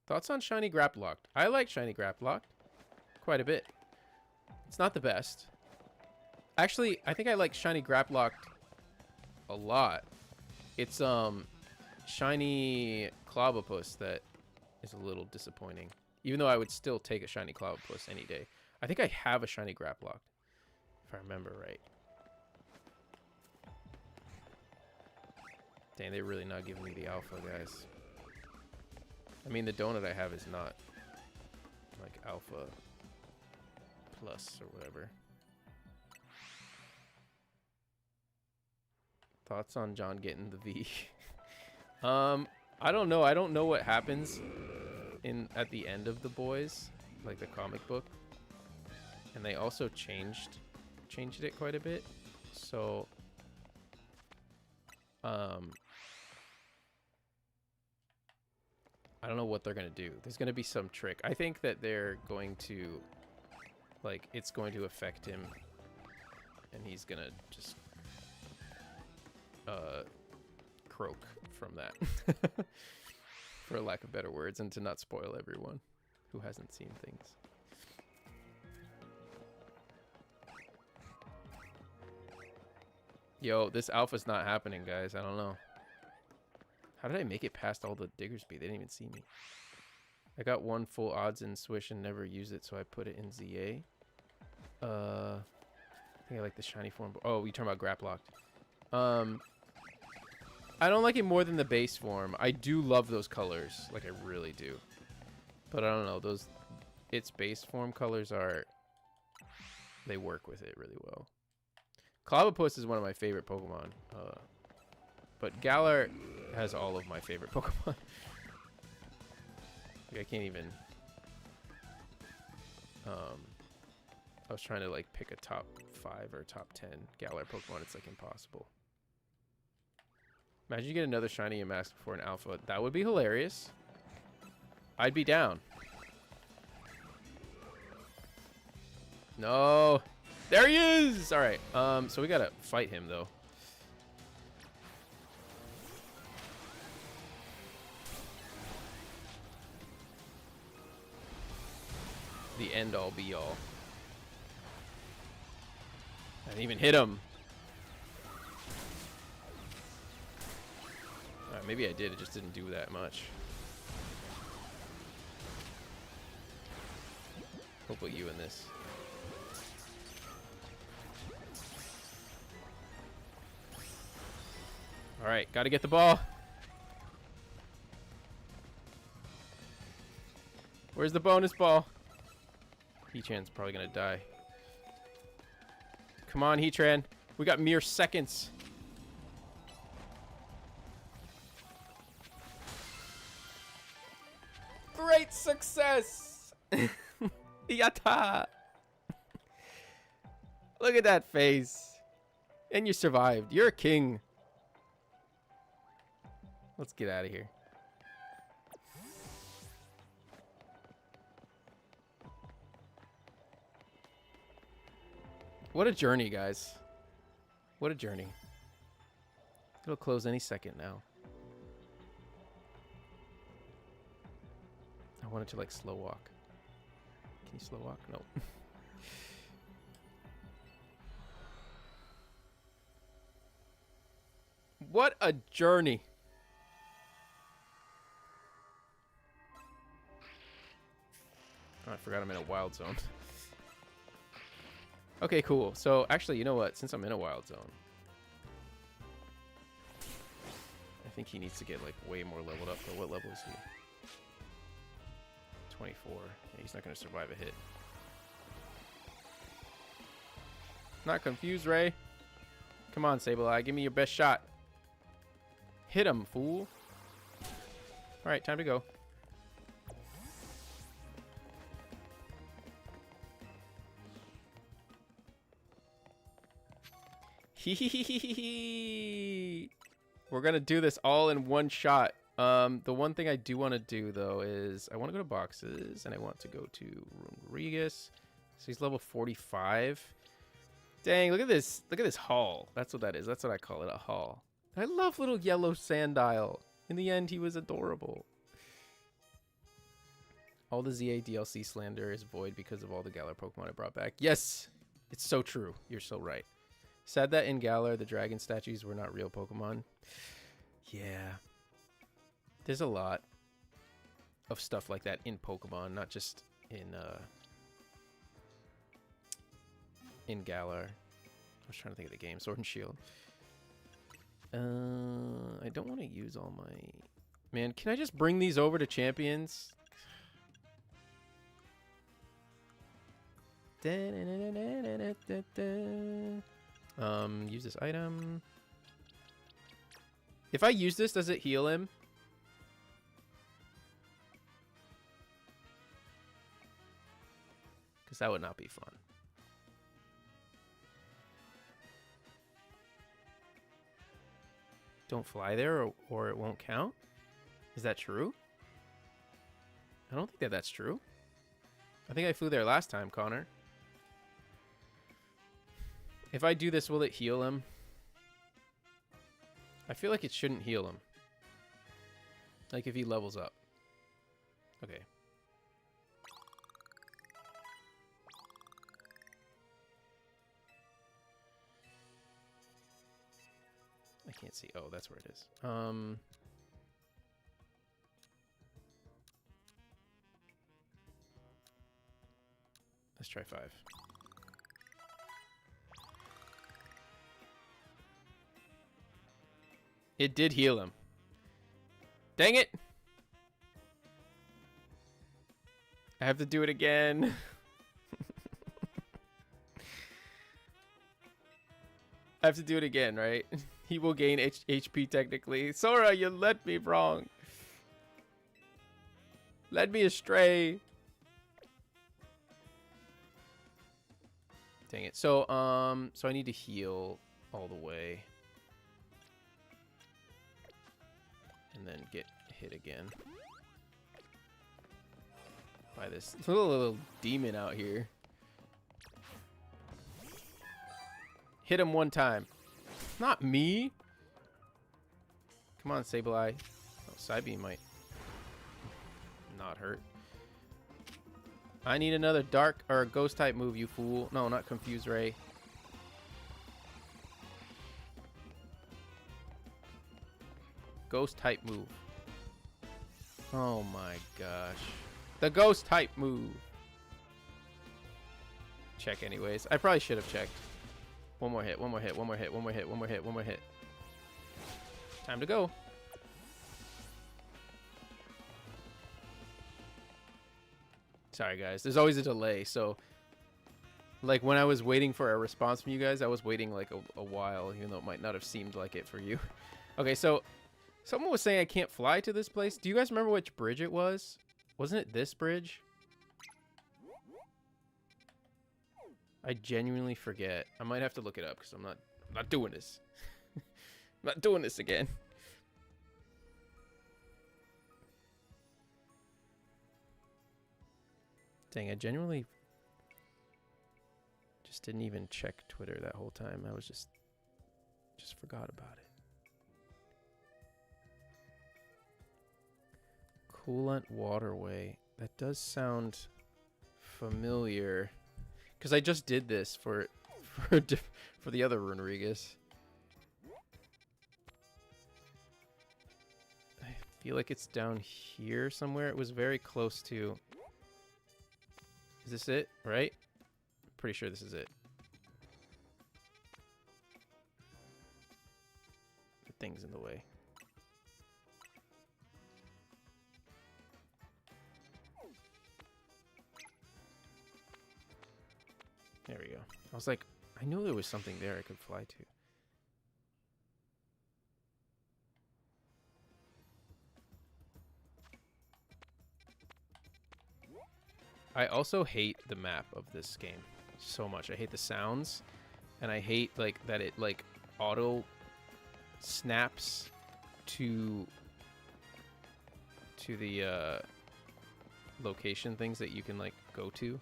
Thoughts on Shiny Grapploct? I like Shiny Grapploct quite a bit. It's not the best. Actually, I think I like Shiny Grapploct a lot. It's Shiny Clobbopus that is a little disappointing. Even though I would still take a Shiny Clobbopus any day. I think I have a Shiny Grapploct, if I remember right. Dang, they're really not giving me the alpha, guys. I mean, the donut I have is not like alpha plus or whatever. Thoughts on John getting the V? I don't know. I don't know what happens at the end of The Boys, like the comic book. And they also changed it quite a bit. So I don't know what they're going to do. There's going to be some trick. I think that they're going to, like, it's going to affect him. And he's going to just croak from that. For lack of better words, and to not spoil everyone who hasn't seen things. Yo, this alpha's not happening, guys. I don't know. How did I make it past all the Diggersby? They didn't even see me. I got one full odds in Swish and never used it, so I put it in ZA. I think I like the shiny form. Oh, you talking about Grapploct. I don't like it more than the base form. I do love those colors. Like, I really do. But I don't know. Its base form colors are... They work with it really well. Clobbopus is one of my favorite Pokemon. But Galar has all of my favorite Pokemon. Like, I can't even... I was trying to, like, pick a top 5 or top 10 Galar Pokemon. It's, like, impossible. Imagine you get another shiny and mask before an alpha. That would be hilarious. I'd be down. No. There he is! Alright, so we gotta fight him, though. The end-all, be-all. I didn't even hit him. Maybe I did, it just didn't do that much. We'll put you in this. Alright, gotta get the ball. Where's the bonus ball? Heatran's probably gonna die. Come on, Heatran. We got mere seconds. Great success! Yatta! Look at that face. And you survived. You're a king. Let's get out of here. What a journey, guys. What a journey. It'll close any second now. I wanted to, like, slow walk. Can you slow walk? No. What a journey. Oh, I forgot I'm in a wild zone. Okay, cool. So, actually, you know what? Since I'm in a wild zone, I think he needs to get, like, way more leveled up. But what level is he? 24. Yeah, he's not going to survive a hit. Not confused, Ray. Come on, Sableye. Give me your best shot. Hit him, fool. All right, time to go. We're going to do this all in one shot. The one thing I do want to do, though, is I want to go to boxes, and I want to go to Rodriguez. So he's level 45. Dang, look at this. Look at this haul. That's what that is. That's what I call it, a haul. I love little yellow Sandile. In the end, he was adorable. All the ZA DLC slander is void because of all the Galar Pokemon I brought back. Yes, it's so true. You're so right. Said that in Galar, the dragon statues were not real Pokemon. Yeah. There's a lot of stuff like that in Pokemon, not just in Galar. I was trying to think of the game. Sword and Shield. I don't want to use all my... Man, can I just bring these over to Champions? Use this item. If I use this, does it heal him? Because that would not be fun. Don't fly there or it won't count? Is that true? I don't think that that's true. I think I flew there last time, Connor. If I do this, will it heal him? I feel like it shouldn't heal him. Like if he levels up. Okay. I can't see. Oh, that's where it is. Let's try 5. It did heal him. Dang it! I have to do it again. I have to do it again, right? He will gain HP technically. Sora, you led me wrong. Led me astray. Dang it. So I need to heal all the way. And then get hit again by this little demon out here. Hit him one time. Not me. Come on, Sableye. Oh, Psybeam might not hurt. I need another dark or ghost type move, you fool. No, not Confuse Ray. Ghost type move. Oh my gosh. The ghost type move. Check anyways. I probably should have checked. One more hit, one more hit, one more hit, one more hit, one more hit, one more hit. Time to go. Sorry guys, there's always a delay, so like when I was waiting for a response from you guys, I was waiting like a while, even though it might not have seemed like it for you. Okay, so someone was saying I can't fly to this place. Do you guys remember which bridge it was? Wasn't it this bridge? I genuinely forget. I might have to look it up because I'm not doing this. I'm not doing this again. Dang, I genuinely just didn't even check Twitter that whole time. I was just forgot about it. Coolant Waterway. That does sound familiar. Because I just did this for the other Runerigus. I feel like it's down here somewhere. It was very close to... Is this it? Right? Pretty sure this is it. The thing's in the way. There we go. I was like, I knew there was something there I could fly to. I also hate the map of this game so much. I hate the sounds, and I hate like that it like auto snaps to the location things that you can like go to.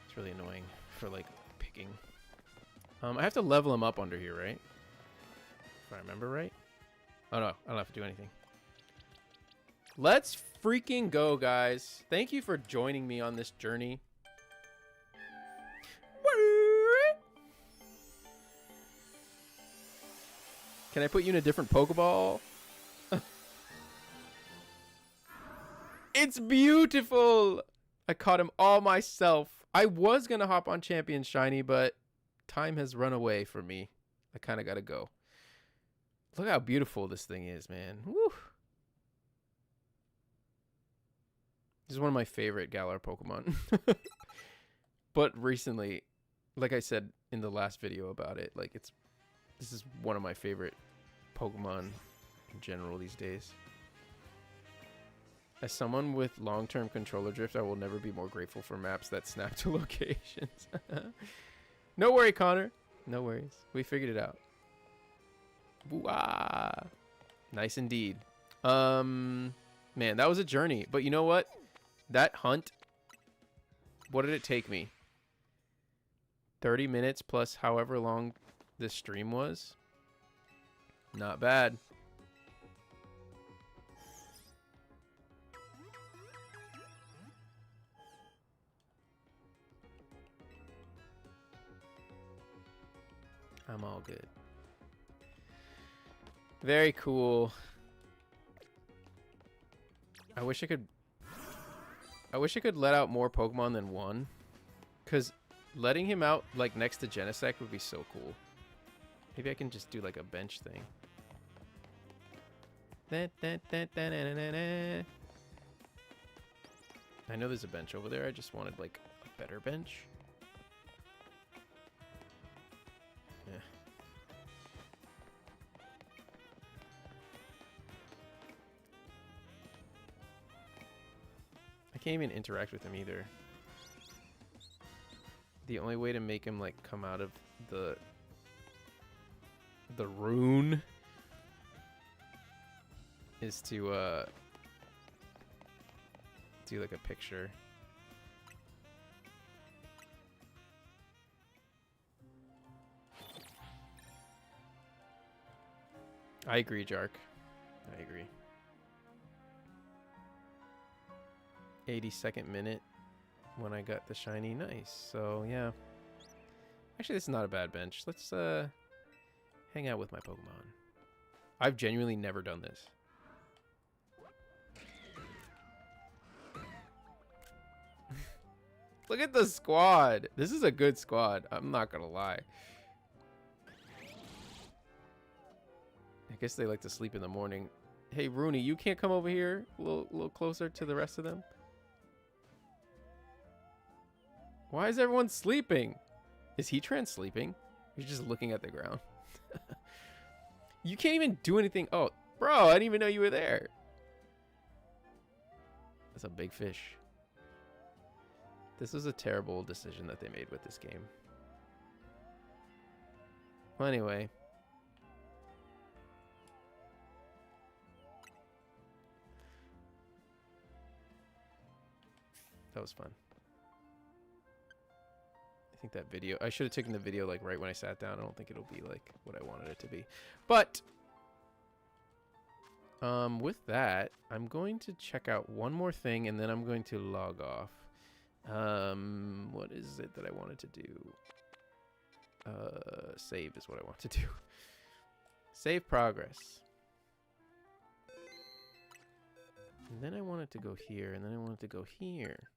It's really annoying for like picking. I have to level him up under here, right? If I remember right. Oh no, I don't have to do anything. Let's freaking go, guys. Thank you for joining me on this journey. Can I put you in a different Pokeball? It's beautiful. I caught him all myself. I was going to hop on Champions Shiny, but time has run away from me. I kind of got to go. Look how beautiful this thing is, man. Woo. This is one of my favorite Galar Pokemon. But recently, like I said in the last video about it, like this is one of my favorite Pokemon in general these days. As someone with long-term controller drift, I will never be more grateful for maps that snap to locations. No worry, Connor. No worries. We figured it out. Woo-ah. Nice indeed. Man, that was a journey. But you know what? That hunt, what did it take me? 30 minutes plus however long this stream was. Not bad. I'm all good. Very cool. I wish I could let out more Pokemon than one. Because letting him out like next to Genesect would be so cool. Maybe I can just do like a bench thing. I know there's a bench over there. I just wanted like a better bench. Yeah. I can't even interact with him either. The only way to make him like come out of the rune is to do like a picture. I agree, Jark. I agree. 82nd minute when I got the shiny. Nice. So yeah, actually this is not a bad bench. Let's hang out with my Pokemon. I've genuinely never done this. Look at the squad. This is a good squad. I'm not gonna lie. I guess they like to sleep in the morning. Hey Rooney, you can't come over here a little closer to the rest of them? Why is everyone sleeping? Is Heatran sleeping? He's just looking at the ground. You can't even do anything. Oh, bro, I didn't even know you were there. That's a big fish. This was a terrible decision that they made with this game. Well, anyway. That was fun. I think that video, I should have taken the video like right when I sat down. I don't think it'll be like what I wanted it to be. But with that, I'm going to check out one more thing and then I'm going to log off. What is it that I wanted to do? Save is what I want to do. Save progress. And then I wanted to go here, and then I wanted to go here.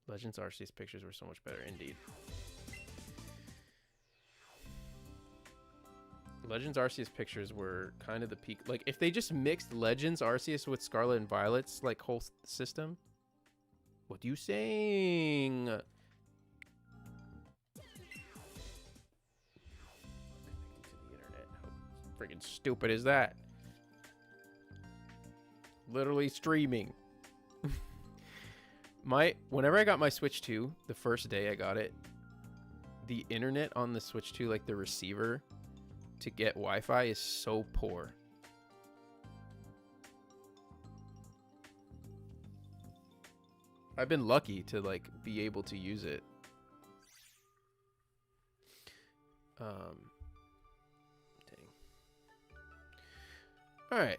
Legends Arceus pictures were so much better, indeed. Legends Arceus pictures were kind of the peak. Like, if they just mixed Legends Arceus with Scarlet and Violet's, like, whole system. What are you saying? To the internet. How freaking stupid is that? Literally streaming. Whenever I got my Switch 2, the first day I got it, the internet on the Switch 2, like the receiver to get Wi-Fi, is so poor. I've been lucky to like be able to use it. Dang. All right.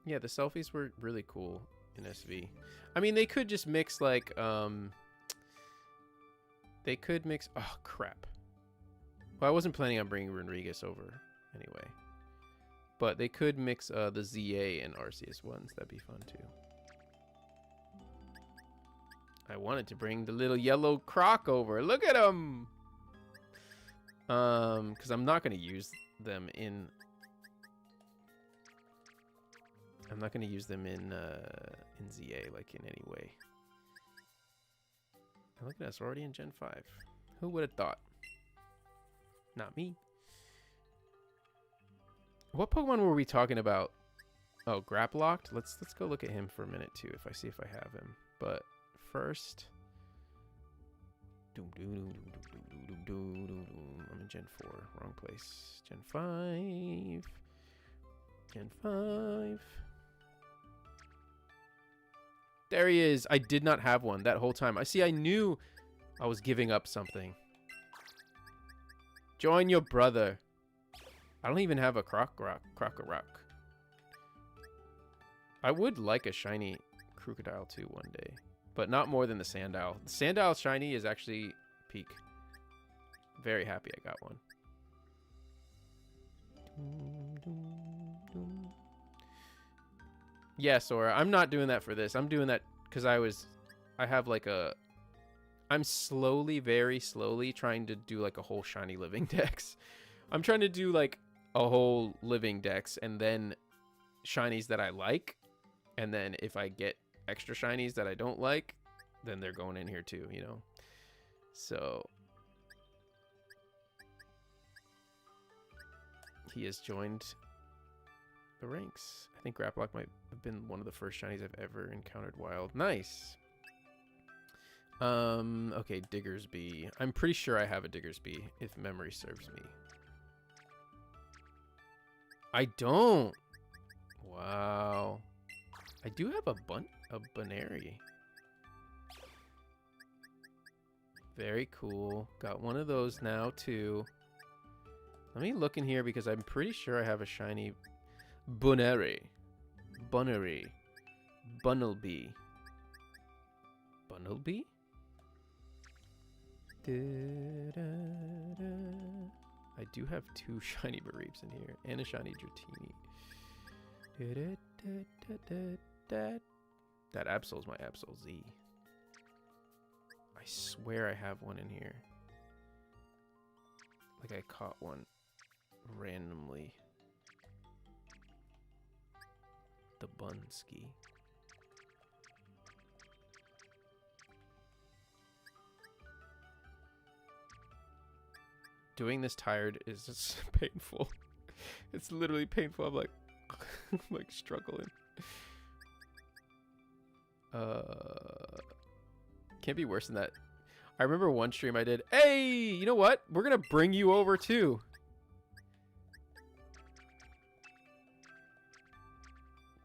Yeah, the selfies were really cool in SV. I mean, they could just mix like they could mix. Oh crap. Well, I wasn't planning on bringing Rodriguez over anyway, but they could mix the ZA and Arceus ones. That'd be fun too. I wanted to bring the little yellow croc over. Look at him. Because I'm not going to use them in. I'm not going to use them in ZA like in any way. And look at us, we're already in Gen 5. Who would have thought? Not me. What Pokemon were we talking about? Oh, Graplocked. Let's go look at him for a minute too. If I see if I have him. But first, I'm in Gen 4. Wrong place. Gen 5. Gen 5. There he is. I did not have one that whole time. I knew I was giving up something. Join your brother. I don't even have a Crocorock. I would like a shiny Crocodile too one day, but not more than the Sandile. The Sandile shiny is actually peak. Very happy I got one. Yeah, Sora, I'm not doing that for this. I'm doing that because I'm slowly, very slowly trying to do like a whole shiny living dex. I'm trying to do like a whole living dex and then shinies that I like. And then if I get extra shinies that I don't like, then they're going in here too, you know? So he has joined the ranks. I think Graplock might have been one of the first shinies I've ever encountered wild. Nice. Okay, Diggersby. I'm pretty sure I have a Diggersby, if memory serves me. I don't. Wow. I do have a Bunary. Very cool. Got one of those now, too. Let me look in here because I'm pretty sure I have a shiny Bunary. Bunnelby. Bunnelby? I do have two shiny Bareeps in here and a shiny Dratini. That Absol's my Absol Z. I swear I have one in here. Like I caught one randomly. The Bunsky. Doing this tired is just painful. It's literally painful. I'm like, I'm like struggling. Can't be worse than that. I remember one stream I did. Hey, you know what? We're gonna bring you over too.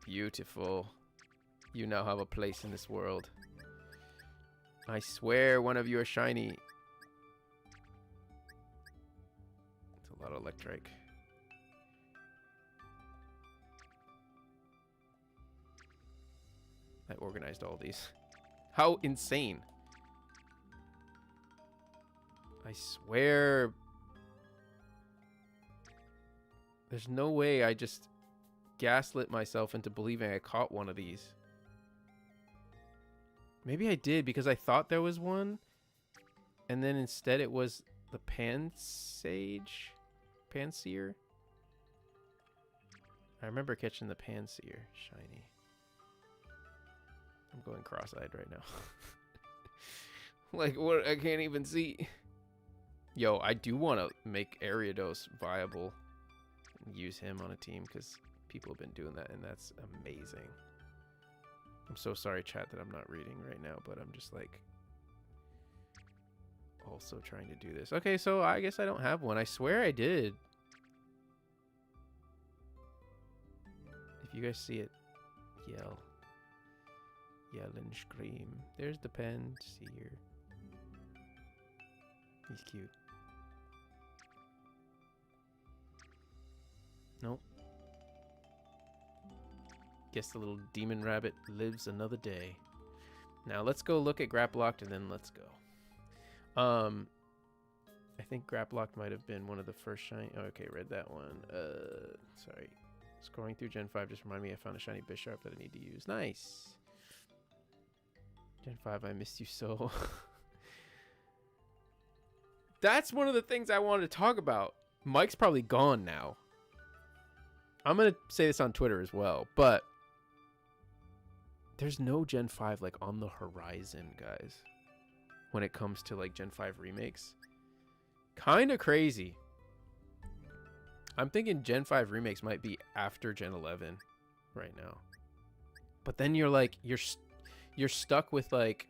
Beautiful. You now have a place in this world. I swear one of you are shiny. It's a lot of electric. I organized all these. How insane. I swear. There's no way I just gaslit myself into believing I caught one of these. Maybe I did because I thought there was one. And then instead it was the Panseer. I remember catching the Panseer shiny. I'm going cross-eyed right now. Like, what? I can't even see. Yo, I do want to make Ariados viable and use him on a team because people have been doing that, and that's amazing. I'm so sorry, chat, that I'm not reading right now, but I'm just like also trying to do this. Okay, so I guess I don't have one. I swear I did. If you guys see it, yell. Yell and scream. There's the pen. See here. He's cute. Nope. Guess the little demon rabbit lives another day. Now let's go look at Graplocked and then let's go. I think Graplocked might have been one of the first shiny. Oh, okay, read that one. Sorry. Scrolling through Gen 5 just reminded me I found a shiny Bisharp that I need to use. Nice. Gen 5, I missed you so. That's one of the things I wanted to talk about. Mike's probably gone now. I'm going to say this on Twitter as well, but there's no Gen 5 like on the horizon, guys, when it comes to like Gen 5 remakes. Kind of crazy. I'm thinking Gen 5 remakes might be after Gen 11 right now. But then you're like, you're stuck with like,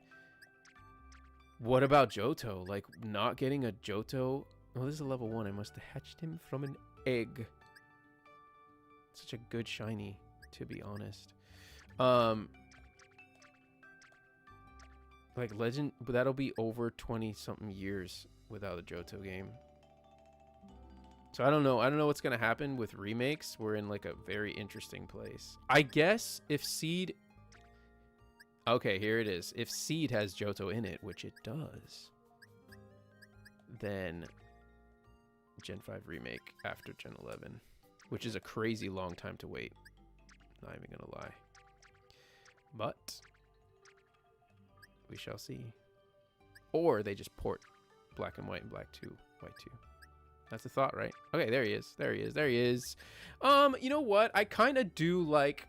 what about Johto? Like not getting a Johto. Oh, this is a level 1. I must have hatched him from an egg. Such a good shiny, to be honest. Like Legend, but that'll be over 20 something years without a Johto game. So I don't know. I don't know what's gonna happen with remakes. We're in like a very interesting place. I guess if Seed. Okay, here it is. If Seed has Johto in it, which it does, then Gen 5 remake after Gen 11. Which is a crazy long time to wait. Not even gonna lie. But we shall see. Or they just port Black and White and Black 2, White 2. That's the thought, right? Okay, there he is. There he is. There he is. You know what? I kind of do like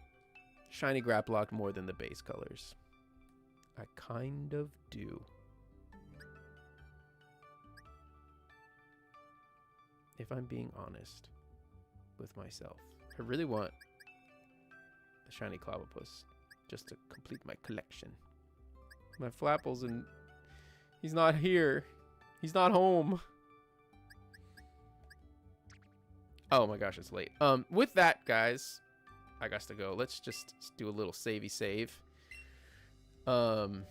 Shiny Graplock more than the base colors. I kind of do. If I'm being honest with myself. I really want a shiny Clobbopus just to complete my collection. My Flapples, and he's not here. He's not home. Oh my gosh, it's late. With that, guys, I got to go. Let's just do a little savey save. You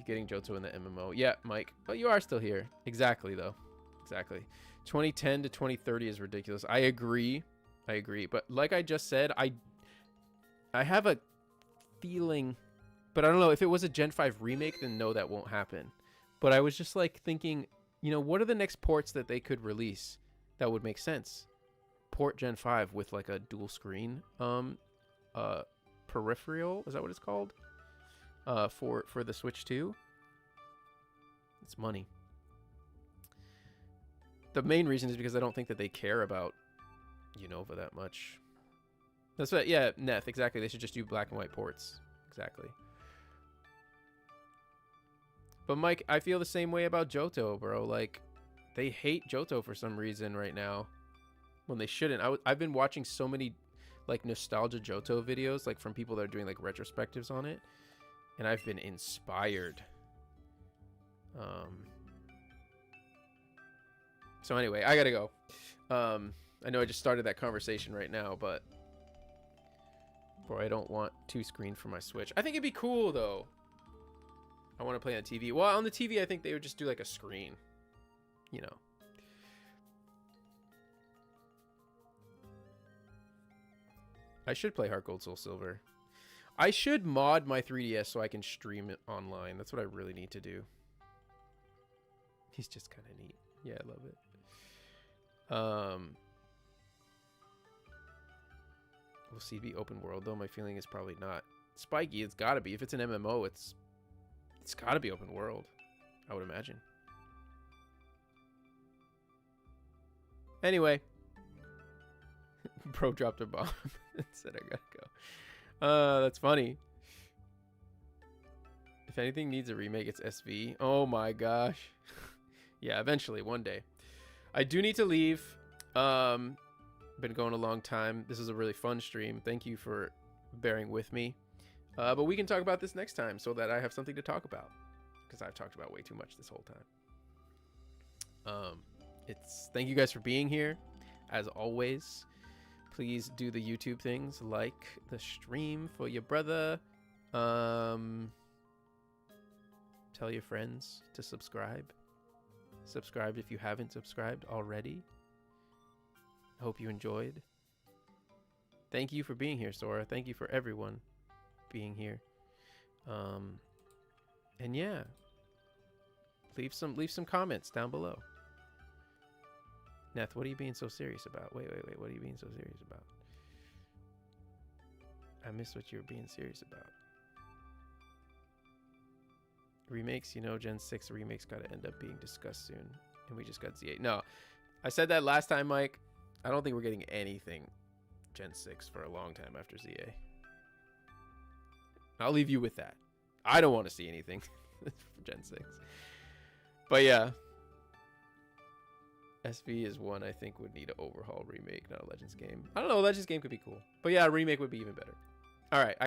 getting Johto in the MMO? Yeah, Mike. But you are still here. Exactly, though. Exactly. 2010 to 2030 is ridiculous. I agree. I agree. But like I just said, I have a feeling, but I don't know if it was a Gen 5 remake, then no, that won't happen. But I was just like thinking, you know, what are the next ports that they could release that would make sense? Port Gen 5 with like a dual screen peripheral, is that what it's called? For the Switch 2. It's money. The main reason is because I don't think that they care about Unova that much. That's what, yeah, Neth, exactly. They should just do black and white ports. Exactly. But Mike, I feel the same way about Johto, bro. Like, they hate Johto for some reason right now, when they shouldn't. I've been watching so many like nostalgia Johto videos, like from people that are doing like retrospectives on it, and I've been inspired. So anyway, I gotta go. I know I just started that conversation right now, but boy, I don't want two screen for my Switch. I think it'd be cool though. I want to play on TV. Well, on the TV, I think they would just do like a screen, you know. I should play Heart Gold Soul Silver. I should mod my 3DS so I can stream it online. That's what I really need to do. He's just kind of neat. Yeah, I love it. Will Seed be open world though? My feeling is probably not. Spiky, it's gotta be. If it's an MMO, it's gotta be open world, I would imagine. Anyway. Bro dropped a bomb and said I gotta go. That's funny. If anything needs a remake, it's SV. Oh my gosh. Yeah, eventually, one day. I do need to leave. Been going a long time. This is a really fun stream. Thank you for bearing with me. But we can talk about this next time so that I have something to talk about, because I've talked about way too much this whole time. Thank you guys for being here. As always, please do the YouTube things, like the stream for your brother. Tell your friends to subscribe. Subscribe if you haven't subscribed already. Hope you enjoyed. Thank you for being here, Sora. Thank you for everyone being here. And yeah, leave some comments down below. Neth, what are you being so serious about? Wait. What are you being so serious about? I missed what you were being serious about. Remakes, Gen 6 remakes got to end up being discussed soon. And we just got Z8. No, I said that last time, Mike. I don't think we're getting anything Gen 6 for a long time after ZA. I'll leave you with that. I don't want to see anything for Gen 6. But yeah. SV is one I think would need an overhaul remake, not a Legends game. I don't know, a Legends game could be cool. But yeah, a remake would be even better. All right.